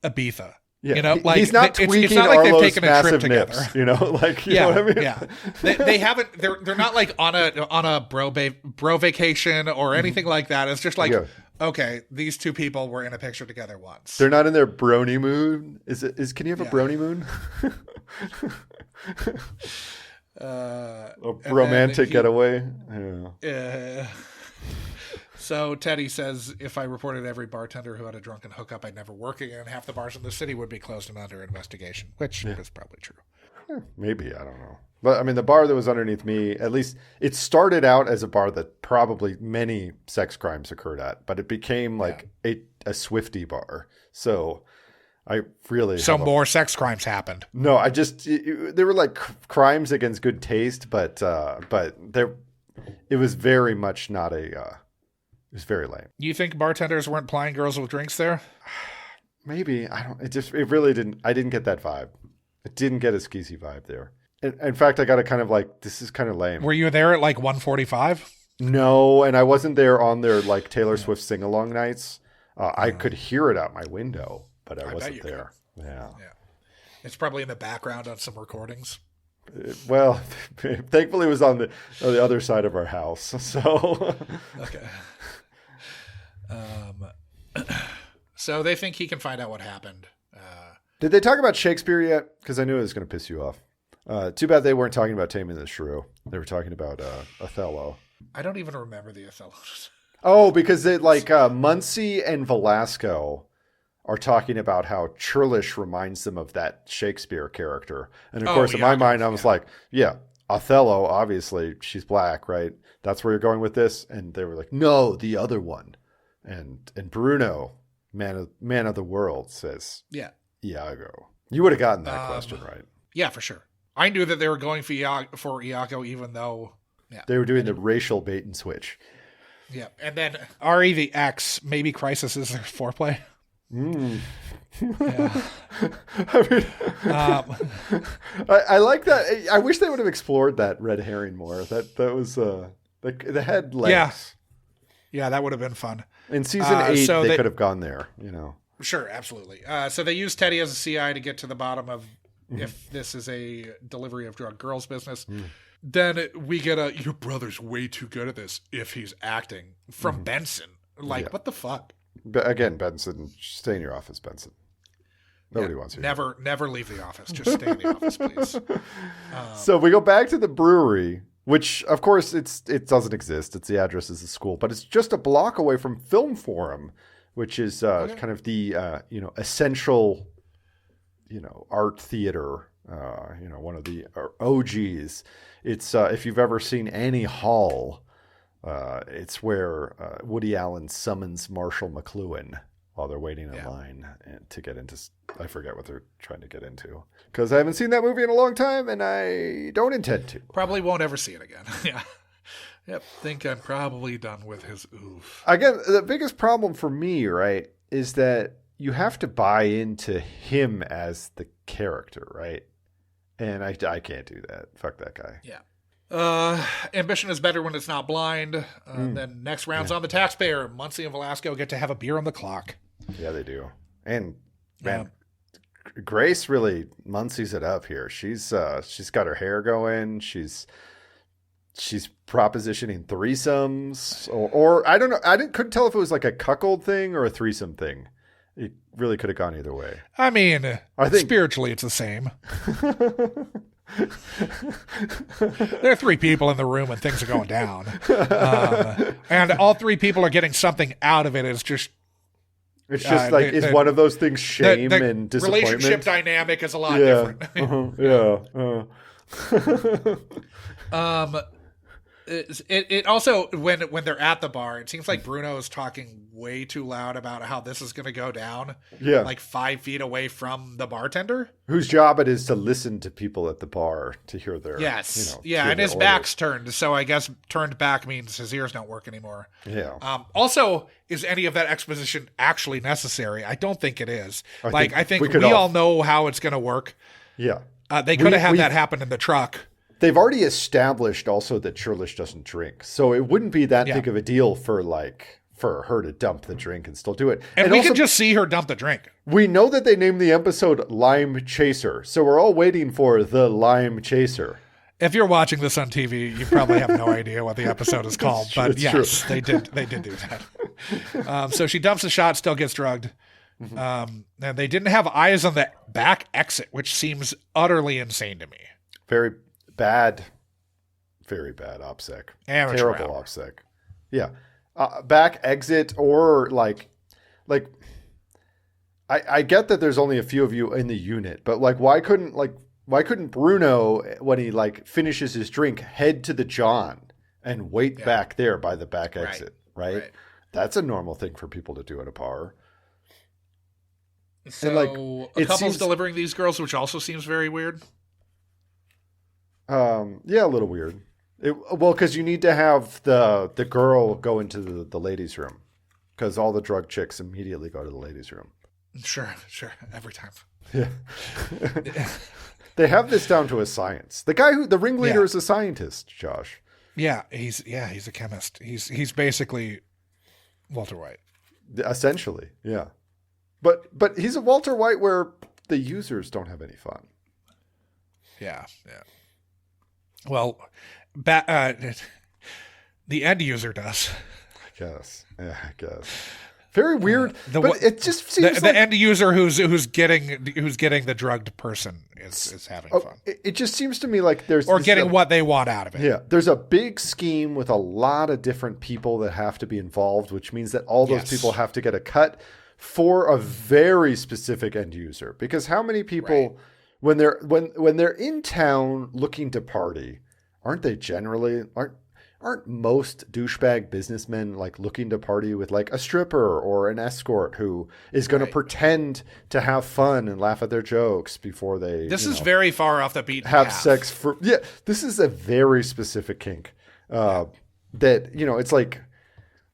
Ibiza. yeah, You know, like he's not tweaking it's not like Arlo's they've taken a trip massive together. nips. You know, like you know what I mean? Yeah, they haven't. They're not like on a bro vacation or anything like that. It's just like, okay, these two people were in a picture together once. They're not in their brony moon. Can you have a brony moon? A romantic getaway. Yeah. So Teddy says, if I reported every bartender who had a drunken hookup, I'd never work again. Half the bars in the city would be closed and under investigation, which is probably true. Maybe, I don't know. But I mean, the bar that was underneath me, at least it started out as a bar that probably many sex crimes occurred at, but it became like a Swifty bar. So I really more sex crimes happened. No, they were like crimes against good taste, but it was very much not it was very lame. You think bartenders weren't plying girls with drinks there? Maybe. It really didn't. I didn't get that vibe. I didn't get a skeezy vibe there. In fact, I got a kind of like, this is kind of lame. Were you there at like 1:45? No, and I wasn't there on their like Taylor Swift sing-along nights. I could hear it out my window, but I wasn't there. Yeah. It's probably in the background on some recordings. Well, thankfully it was on the other side of our house. So okay. So they think he can find out what happened. Did they talk about Shakespeare yet? Because I knew it was going to piss you off. Too bad they weren't talking about Taming the Shrew. They were talking about Othello. I don't even remember the Othello. Oh, because they Muncy and Velasco are talking about how Churlish reminds them of that Shakespeare character. And of course, in my mind, I was like, Othello, obviously, she's black, right? That's where you're going with this? And they were like, no, the other one. And Bruno, man of the world, says, Iago. You would have gotten that question right. Yeah, for sure. I knew that they were going for Iago, even though they were doing the racial bait and switch. Yeah, and then Re the X, maybe Crisis is their foreplay. Yeah. I mean, I like that. I wish they would have explored that red herring more. That was the head legs. Yeah, that would have been fun. In season 8, they could have gone there. You know. Sure, absolutely. So they use Teddy as a CI to get to the bottom of if this is a delivery of drug girls business. Then we get your brother's way too good at this if he's acting from Benson. Like, what the fuck? But again, Benson, stay in your office, Benson. Nobody wants you. Never leave the office. Just stay in the office, please. So we go back to the brewery, which, of course, it doesn't exist. It's the address is the school, but it's just a block away from Film Forum, which is kind of the essential, art theater. One of the OGs. It's if you've ever seen Annie Hall, it's where Woody Allen summons Marshall McLuhan while they're waiting in line to get into. I forget what they're trying to get into because I haven't seen that movie in a long time, and I don't intend to. Probably won't ever see it again. Yeah. Yep. Think I'm probably done with his oof. Again, the biggest problem for me, right, is that you have to buy into him as the character, right? And I can't do that. Fuck that guy. Yeah. Ambition is better when it's not blind. Then next round's on the taxpayer. Muncy and Velasco get to have a beer on the clock. Yeah, they do. And man, Grace really Muncy's it up here. She's got her hair going. She's propositioning threesomes, or I don't know. Couldn't tell if it was like a cuckold thing or a threesome thing. It really could have gone either way. I mean, I think spiritually it's the same. There are 3 people in the room and things are going down. And all 3 people are getting something out of it. It's just it's one of those things, shame and disappointment. Relationship dynamic is a lot different. It also when they're at the bar, it seems like Bruno is talking way too loud about how this is going to go down. Yeah, like 5 feet away from the bartender, whose job it is to listen to people at the bar to hear their and his back's turned, so I guess turned back means his ears don't work anymore. Yeah. Also, is any of that exposition actually necessary? I don't think it is. I think we all know how it's going to work. Yeah, they could have had that happen in the truck. They've already established also that Churlish doesn't drink, so it wouldn't be that big of a deal for her to dump the drink and still do it. And we can just see her dump the drink. We know that they named the episode Lime Chaser, so we're all waiting for the Lime Chaser. If you're watching this on TV, you probably have no idea what the episode is called, but yes, true. they did do that. So she dumps the shot, still gets drugged. And they didn't have eyes on the back exit, which seems utterly insane to me. Very bad OPSEC. Terrible OPSEC. Yeah. Back exit or I get that there's only a few of you in the unit, but why couldn't Bruno, when he finishes his drink, head to the John and wait back there by the back exit, right? That's a normal thing for people to do at a bar. So a couple's delivering these girls, which also seems very weird. Yeah, a little weird. Because you need to have the girl go into the ladies' room, because all the drug chicks immediately go to the ladies' room. Sure, every time. Yeah, they have this down to a science. The ringleader is a scientist, Josh. Yeah, he's a chemist. He's basically Walter White, essentially. Yeah, but he's a Walter White where the users don't have any fun. Yeah. Well, the end user does. I guess. Very weird. But it just seems the end user who's getting the drugged person is having fun. It just seems to me like there's getting what they want out of it. Yeah, there's a big scheme with a lot of different people that have to be involved, which means that all those people have to get a cut for a very specific end user. Because how many people, when they're in town looking to party, aren't most douchebag businessmen looking to party with a stripper or an escort who is going to pretend to have fun and laugh at their jokes before they This is very far off the beaten have path. sex for this is a very specific kink that it's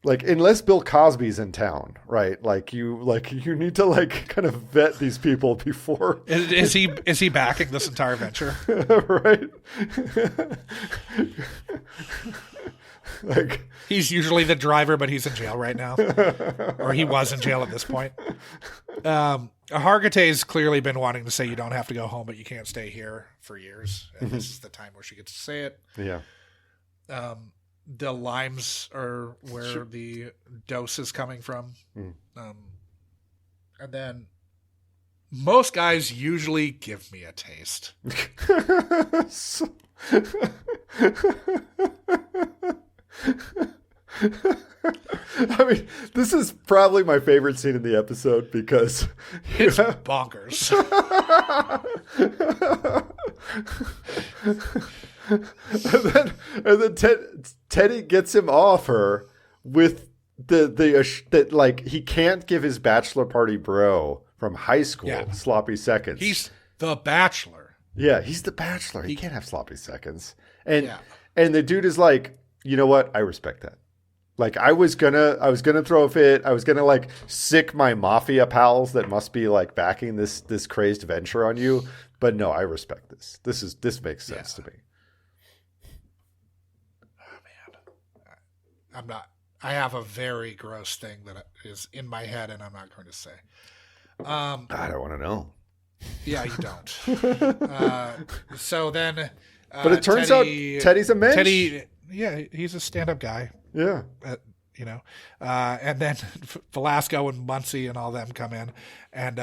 unless Bill Cosby's in town, right? You need to kind of vet these people before. Is he backing this entire venture? Right. He's usually the driver, but he's in jail right now, or he was in jail at this point. Hargitay's clearly been wanting to say you don't have to go home, but you can't stay here for years, and this is the time where she gets to say it. Yeah. The limes are where the dose is coming from. And then most guys usually give me a taste. I mean, this is probably my favorite scene in the episode because it's bonkers. and then Teddy gets him off her with that he can't give his bachelor party bro from high school sloppy seconds. He's the bachelor. Yeah, he's the bachelor. He can't have sloppy seconds. And the dude is like, you know what? I respect that. I was gonna throw a fit. I was gonna sick my mafia pals that must be backing this crazed venture on you. But no, I respect this. This makes sense to me. I'm not. I have a very gross thing that is in my head, and I'm not going to say. I don't want to know. Yeah, you don't. So then, but it turns out Teddy's a mensch. Teddy, he's a stand-up guy. Yeah, and then Velasco and Muncy and all them come in, and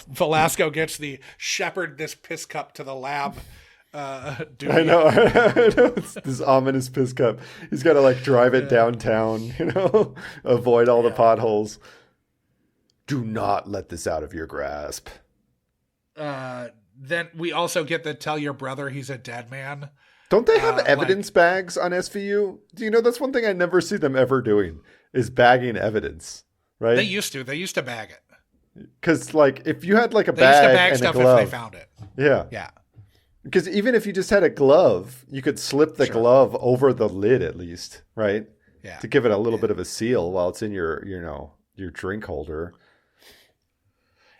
Velasco gets the shepherd this piss cup to the lab. Duty. I know. It's this ominous piss cup. He's got to drive it downtown, avoid all the potholes. Do not let this out of your grasp. then we also get the tell your brother he's a dead man. Don't they have evidence bags on SVU? Do you know that's one thing I never see them ever doing is bagging evidence, right? They used to bag it. Because like if you had like a They used to bag bag and a stuff glove, if they found it. yeah. Yeah. Because even if you just had a glove, you could slip the glove over the lid at least, right? Yeah. To give it a little bit of a seal while it's in your, your drink holder.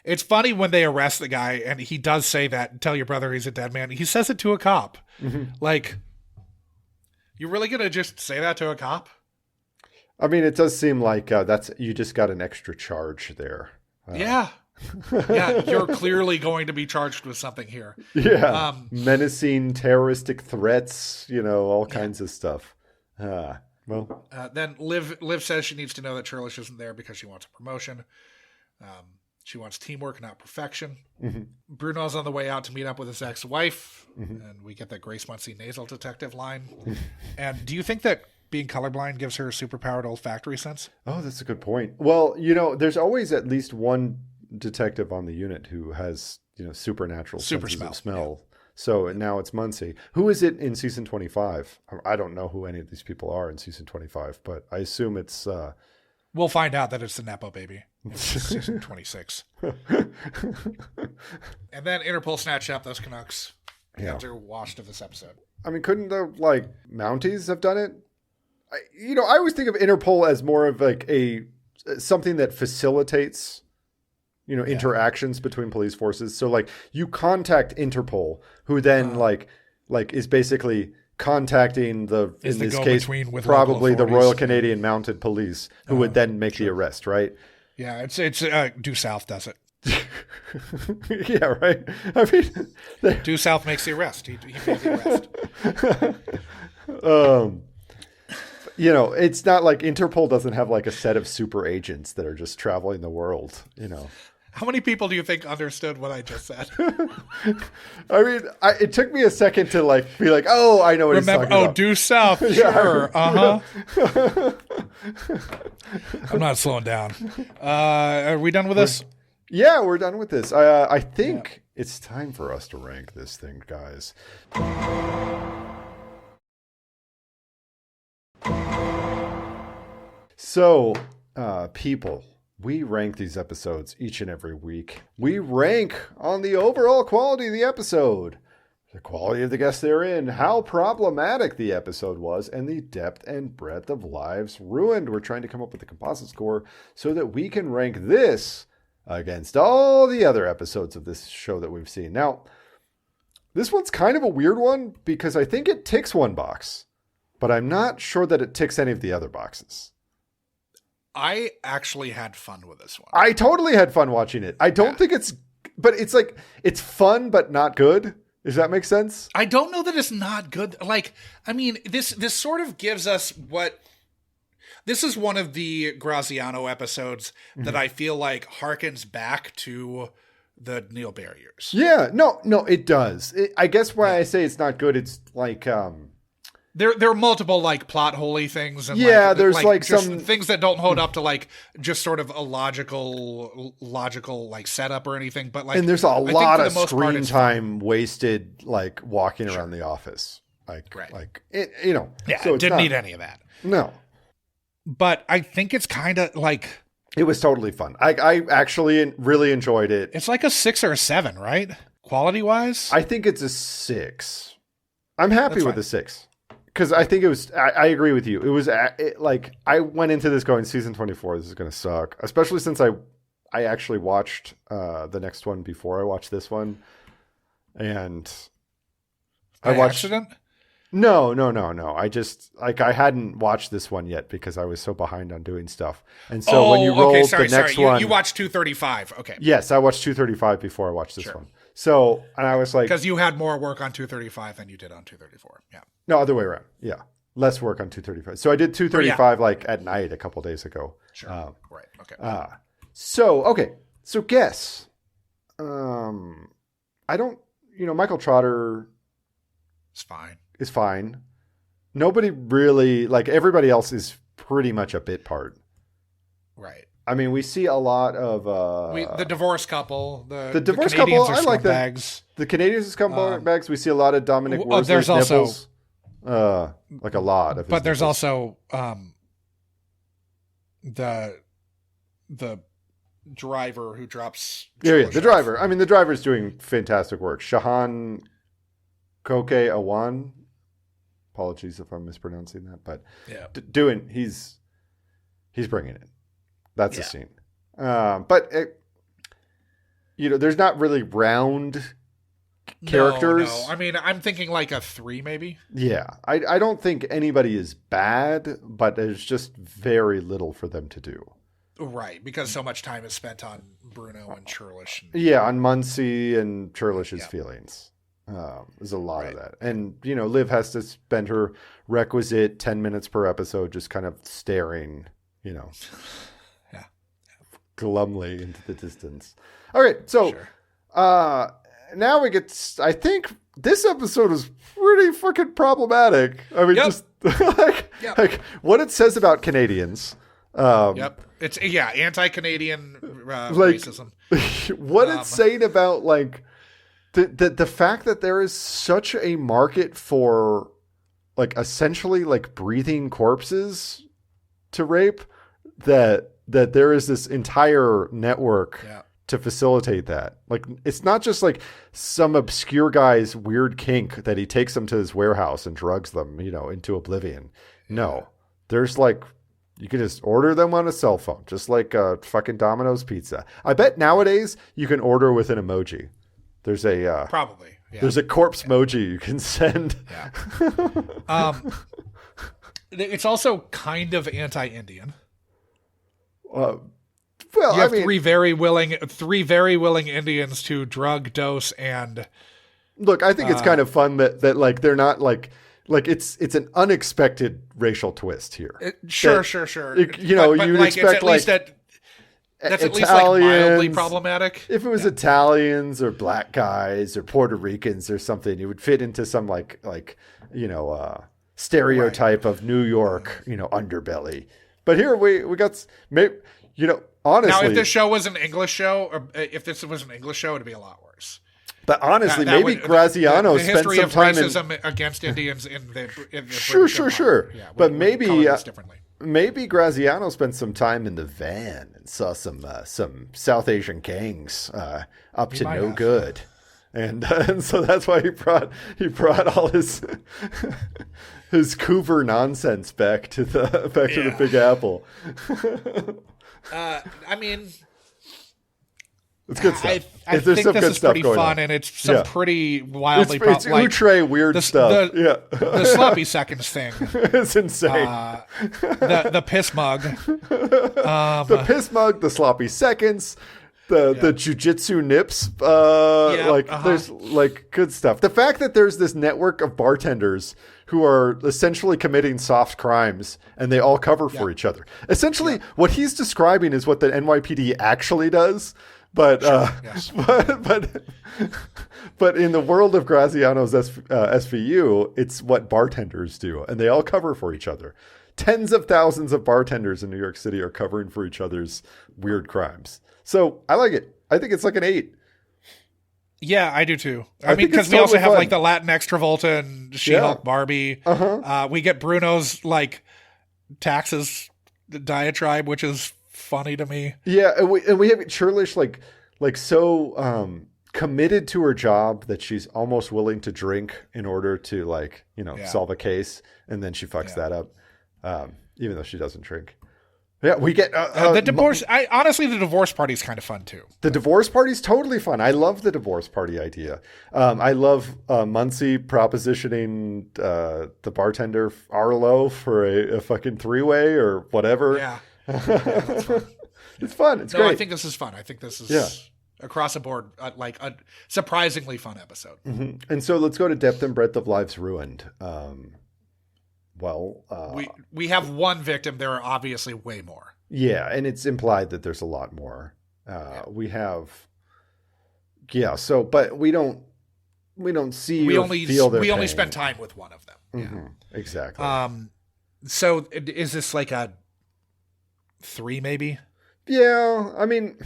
It's funny when they arrest the guy and he does say that, tell your brother he's a dead man. He says it to a cop. Mm-hmm. Like, you're really going to just say that to a cop? I mean, it does seem like you just got an extra charge there. Yeah. Yeah, you're clearly going to be charged with something here. Yeah. Menacing terroristic threats, all kinds of stuff. Then Liv says she needs to know that Churlish isn't there because she wants a promotion. She wants teamwork, not perfection. Mm-hmm. Bruno's on the way out to meet up with his ex-wife, and we get that Grace Muncy nasal detective line. And do you think that being colorblind gives her a superpowered olfactory sense? Oh, that's a good point. Well, there's always at least one detective on the unit who has, supernatural senses of smell. Yeah. So now it's Muncy. Who is it in season 25? I don't know who any of these people are in season 25, but I assume it's... We'll find out that it's the Nepo baby. Season 26. And then Interpol snatched up those Canucks. Yeah. They're washed of this episode. I mean, couldn't the Mounties have done it? I always think of Interpol as more of like something that facilitates, interactions between police forces. So like you contact Interpol, who then is basically contacting in this case probably the Royal Canadian Mounted Police, who would then make the arrest, right? Yeah, it's Due South does it. Yeah, right. I mean, Due South makes the arrest. He made the arrest. It's not like Interpol doesn't have like a set of super agents that are just traveling the world, How many people do you think understood what I just said? I mean, it took me a second to be like, oh, I know what he's talking about. Due South, sure, uh-huh. I'm not slowing down. Are we done with this? Yeah, we're done with this. I think it's time for us to rank this thing, guys. So, people... we rank these episodes each and every week. We rank on the overall quality of the episode, the quality of the guests they're in, how problematic the episode was, and the depth and breadth of lives ruined. We're trying to come up with a composite score so that we can rank this against all the other episodes of this show that we've seen. Now, this one's kind of a weird one because I think it ticks one box, but I'm not sure that it ticks any of the other boxes. I actually had fun with this one. I totally had fun watching it. I don't think it's fun, but not good. Does that make sense? I don't know that it's not good. This sort of gives us this is one of the Graziano episodes that I feel like harkens back to the Neil Barriers. Yeah, no, it does. I guess why I say it's not good, it's like, There are multiple plot holy things, and there's some things that don't hold up to just sort of a logical setup or anything. But and there's a lot of screen time wasted walking around the office, Yeah, So it didn't need any of that. No, but I think it's kind of it was totally fun. I actually really enjoyed it. It's like a 6 or a 7, right? Quality wise, I think it's a 6. I'm happy with a 6. Because I think it was, I agree with you. It was I went into this going, season 24, this is going to suck. Especially since I actually watched the next one before I watched this one. And I watched it? No. I just, I hadn't watched this one yet because I was so behind on doing stuff. And so when you rolled the next one. You watched 235. Okay. Yes, I watched 235 before I watched this one. So, and I was like. Because you had more work on 235 than you did on 234. Yeah. No, other way around. Yeah. Less work on 235. So I did 235 at night a couple days ago. Sure. Right. Okay. So guess. I don't, Michael Trotter is fine. Nobody really, everybody else is pretty much a bit part. Right. I mean, we see a lot of the divorce couple. The divorce Canadians couple. I like that. The Canadians are scumbags. We see a lot of Dominic Worsley's there's nipples. Like a lot of his but there's nipples. also the driver who drops the driver. I mean, the driver's doing fantastic work. Shahan Koke Awan. Apologies if I'm mispronouncing that, but he's bringing it. That's the scene. But there's not really round characters. No. I mean, I'm thinking like a 3 maybe. Yeah. I don't think anybody is bad, but there's just very little for them to do. Right, because so much time is spent on Bruno and Churlish. On Muncy and Churlish's feelings. There's a lot of that. And, Liv has to spend her requisite 10 minutes per episode just kind of staring, glumly into the distance. All right, so now we get, I think this episode is pretty fucking problematic. I mean, just like what it says about Canadians. It's anti-Canadian racism. What it's saying about like the fact that there is such a market for like essentially like breathing corpses to rape that there is this entire network to facilitate that. Like, it's not just like some obscure guy's weird kink that he takes them to his warehouse and drugs them, into oblivion. No, there's like, you can just order them on a cell phone, just like a fucking Domino's pizza. I bet nowadays you can order with an emoji. There's a probably. Yeah. There's a corpse emoji you can send. Yeah. It's also kind of anti-Indian. Well, you have three very willing Indians to drug, dose, and look. I think it's kind of fun that like they're not like it's an unexpected racial twist here. Sure. You'd expect that's at least like mildly problematic. If it was Italians or black guys or Puerto Ricans or something, it would fit into some stereotype of New York, underbelly. But here we got honestly. Now, if this show was an English show, or if this was an English show, it'd be a lot worse. But honestly, maybe Graziano spent some time in racism against Indians in the sure. Yeah, but maybe differently. Maybe Graziano spent some time in the van and saw some South Asian gangs up to no good, and so that's why he brought all his Coover nonsense back to the Big Apple. I mean, it's good stuff. I think this is pretty fun, and it's some pretty wildly it's outre weird stuff. The sloppy seconds thing. It's insane. The piss mug. The piss mug, the sloppy seconds, the jujitsu nips. There's like good stuff. The fact that there's this network of bartenders who are essentially committing soft crimes and they all cover for each other. Essentially, what he's describing is what the NYPD actually does. But but in the world of Graziano's SVU, it's what bartenders do, and they all cover for each other. Tens of thousands of bartenders in New York City are covering for each other's weird crimes. So I like it. I think it's like an 8. Yeah, I do too. I mean, because we also have like the Latinx Travolta and She-Hulk Barbie. We get Bruno's like taxes diatribe, which is funny to me. Yeah, and we have Churlish like so committed to her job that she's almost willing to drink in order to solve a case, and then she fucks that up, even though she doesn't drink. Yeah, we get the divorce. Honestly, the divorce party is kind of fun too. The divorce party is totally fun. I love the divorce party idea. I love Muncy propositioning the bartender Arlo for a fucking 3-way or whatever. Yeah. That's fun. It's fun. It's great. I think this is fun. I think this is across the board like a surprisingly fun episode. Mm-hmm. And so let's go to depth and breadth of lives ruined. We have one victim. There are obviously way more. Yeah, and it's implied that there's a lot more. We have, So, but we don't see. We only spend time with one of them. Mm-hmm. Exactly. So is this like a 3 maybe? Yeah, I mean,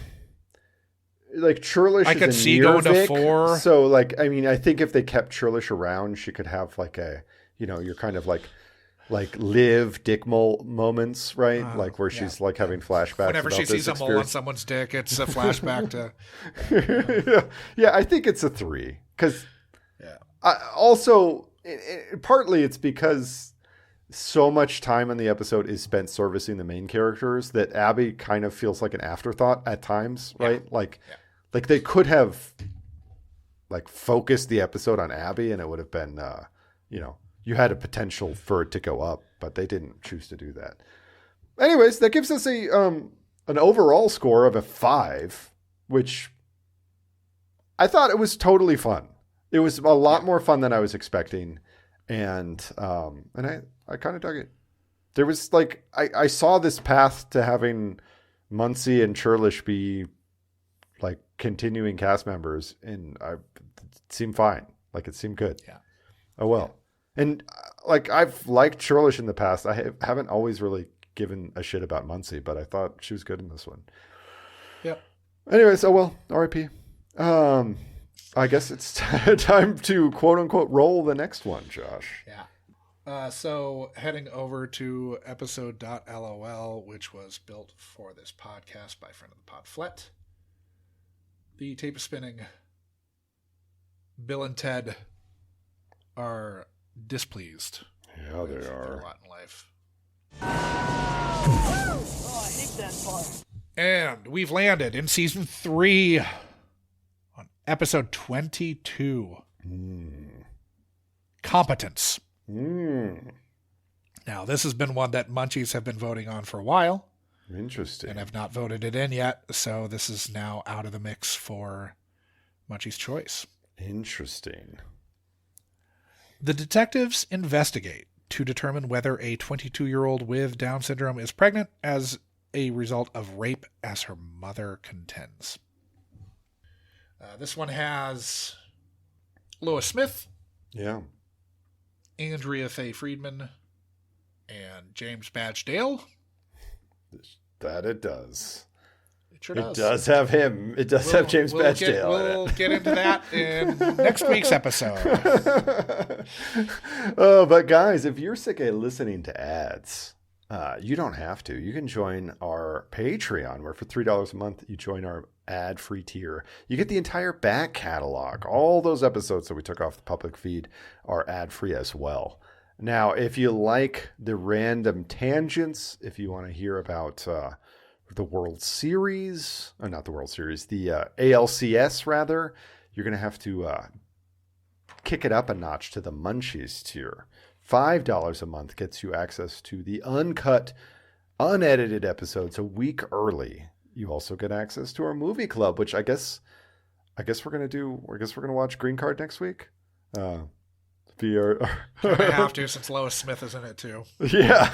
like Churlish I is could a see going to Nirvik, 4. So, like, I mean, I think if they kept Churlish around, she could have like a, you're kind of like Liv Dick Mole moments, right? Like where she's like having flashbacks. Whenever about she this sees a mole on experience. someone's dick, it's a flashback to. Yeah, I think it's a 3 because also partly it's because so much time in the episode is spent servicing the main characters that Abby kind of feels like an afterthought at times, right? Like they could have like focused the episode on Abby and it would have been, you had a potential for it to go up, but they didn't choose to do that. Anyways, that gives us an overall score of a 5, which I thought it was totally fun. It was a lot more fun than I was expecting. And I kind of dug it. There was like, I saw this path to having Muncy and Churlish be like continuing cast members, and it seemed fine. Like it seemed good. Yeah. Oh, well. And like I've liked Churlish in the past. I haven't always really given a shit about Muncy, but I thought she was good in this one. Yep. Anyways, oh well, R.I.P. I guess it's time to quote unquote roll the next one, Josh. Yeah. So heading over to episode.lol, which was built for this podcast by friend of the pod, Flet. The tape is spinning. Bill and Ted are displeased. Yeah, they with are. their lot in life. And we've landed in season 3 on episode 22. Competence. Now, this has been one that Munchies have been voting on for a while. Interesting. And have not voted it in yet, so this is now out of the mix for Munchie's choice. Interesting. The detectives investigate to determine whether a 22-year-old with Down syndrome is pregnant as a result of rape, as her mother contends. This one has Lois Smith, Yeah. Andrea Faye Friedman, and James Badge Dale. That it does. It sure It does. does have him. It does have James Badge Dale. We'll get into that in next week's episode. Oh, but guys, if you're sick of listening to ads, you don't have to. You can join our Patreon, where for $3 a month, you join our ad-free tier. You get the entire back catalog. All those episodes that we took off the public feed are ad-free as well. Now, if you like the random tangents, if you want to hear about the World Series, or not the World Series, the ALCS rather, you're going to have to kick it up a notch to the Munchies tier. $5 a month gets you access to the uncut, unedited episodes a week early. You also get access to our movie club, which I guess we're going to do. I guess we're going to watch Green Card next week. I have to, since Lois Smith is in it too. Yeah.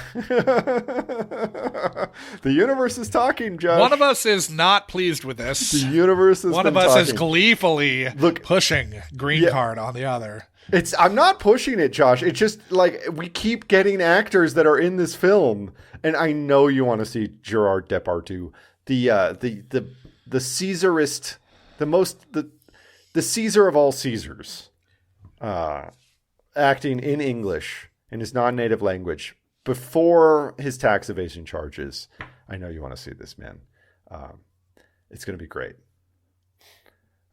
The universe is talking, Josh. One of us is not pleased with this. The universe is One of us is gleefully pushing Green Card on the other. I'm not pushing it, Josh. It's just like we keep getting actors that are in this film, and I know you want to see Gerard Depardieu, the Caesarist, the Caesar of all Caesars, acting in English in his non-native language before his tax evasion charges. I know you want to see this, man. It's going to be great.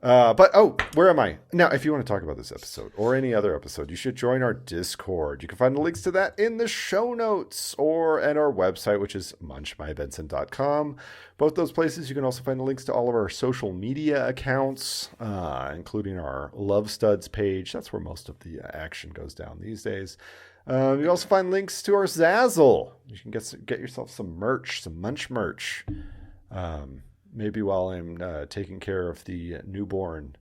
Where am I? Now, if you want to talk about this episode or any other episode, you should join our Discord. You can find the links to that in the show notes or at our website, which is munchmybenson.com. Both those places, you can also find the links to all of our social media accounts, including our Love Studs page. That's where most of the action goes down these days. You also find links to our Zazzle. You can get yourself some merch, some Munch merch. Maybe while I'm taking care of the newborn,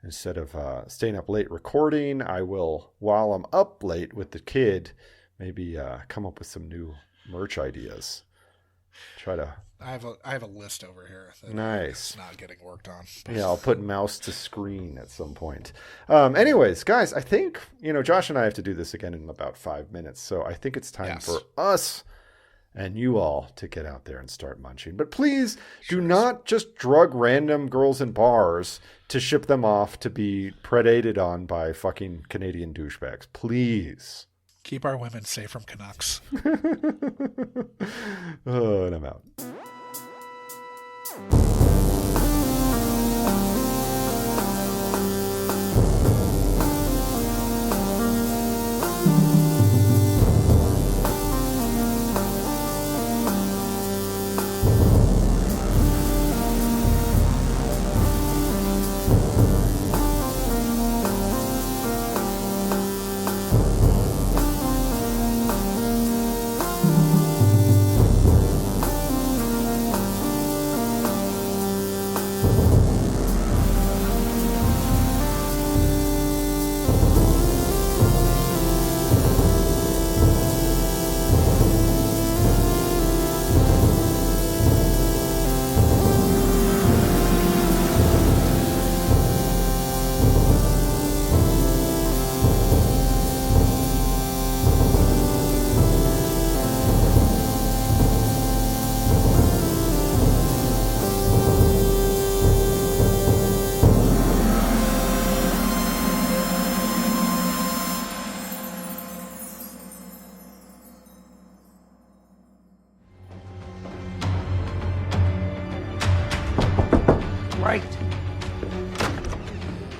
instead of staying up late recording, I will, while I'm up late with the kid, maybe come up with some new merch ideas. Try to. I have a list over here. That Nice. It's not getting worked on. Yeah, I'll put mouse to screen at some point. Anyways, guys, I think Josh and I have to do this again in about 5 minutes, so I think it's time for us and you all to get out there and start munching. But please do not just drug random girls in bars to ship them off to be predated on by fucking Canadian douchebags. Please. Keep our women safe from Canucks. Oh, and I'm out. Right.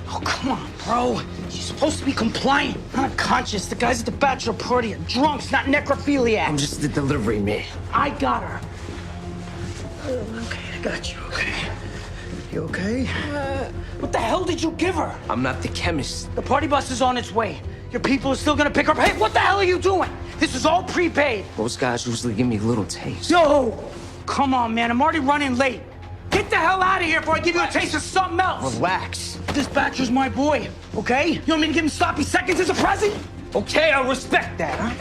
Oh, come on, bro. You're supposed to be compliant, not conscious. The guys at the bachelor party are drunks, not necrophiliacs. I'm just the delivery man. I got her. Okay, I got you, okay? You okay? What the hell did you give her? I'm not the chemist. The party bus is on its way. Your people are still gonna pick her up. Hey, what the hell are you doing? This is all prepaid. Those guys usually give me a little taste. Yo! Come on, man. I'm already running late. Get the hell out of here before I give you a taste of something else. Relax. This Batcher's my boy, okay? You want me to give him sloppy seconds as a present? Okay, I'll respect that, huh?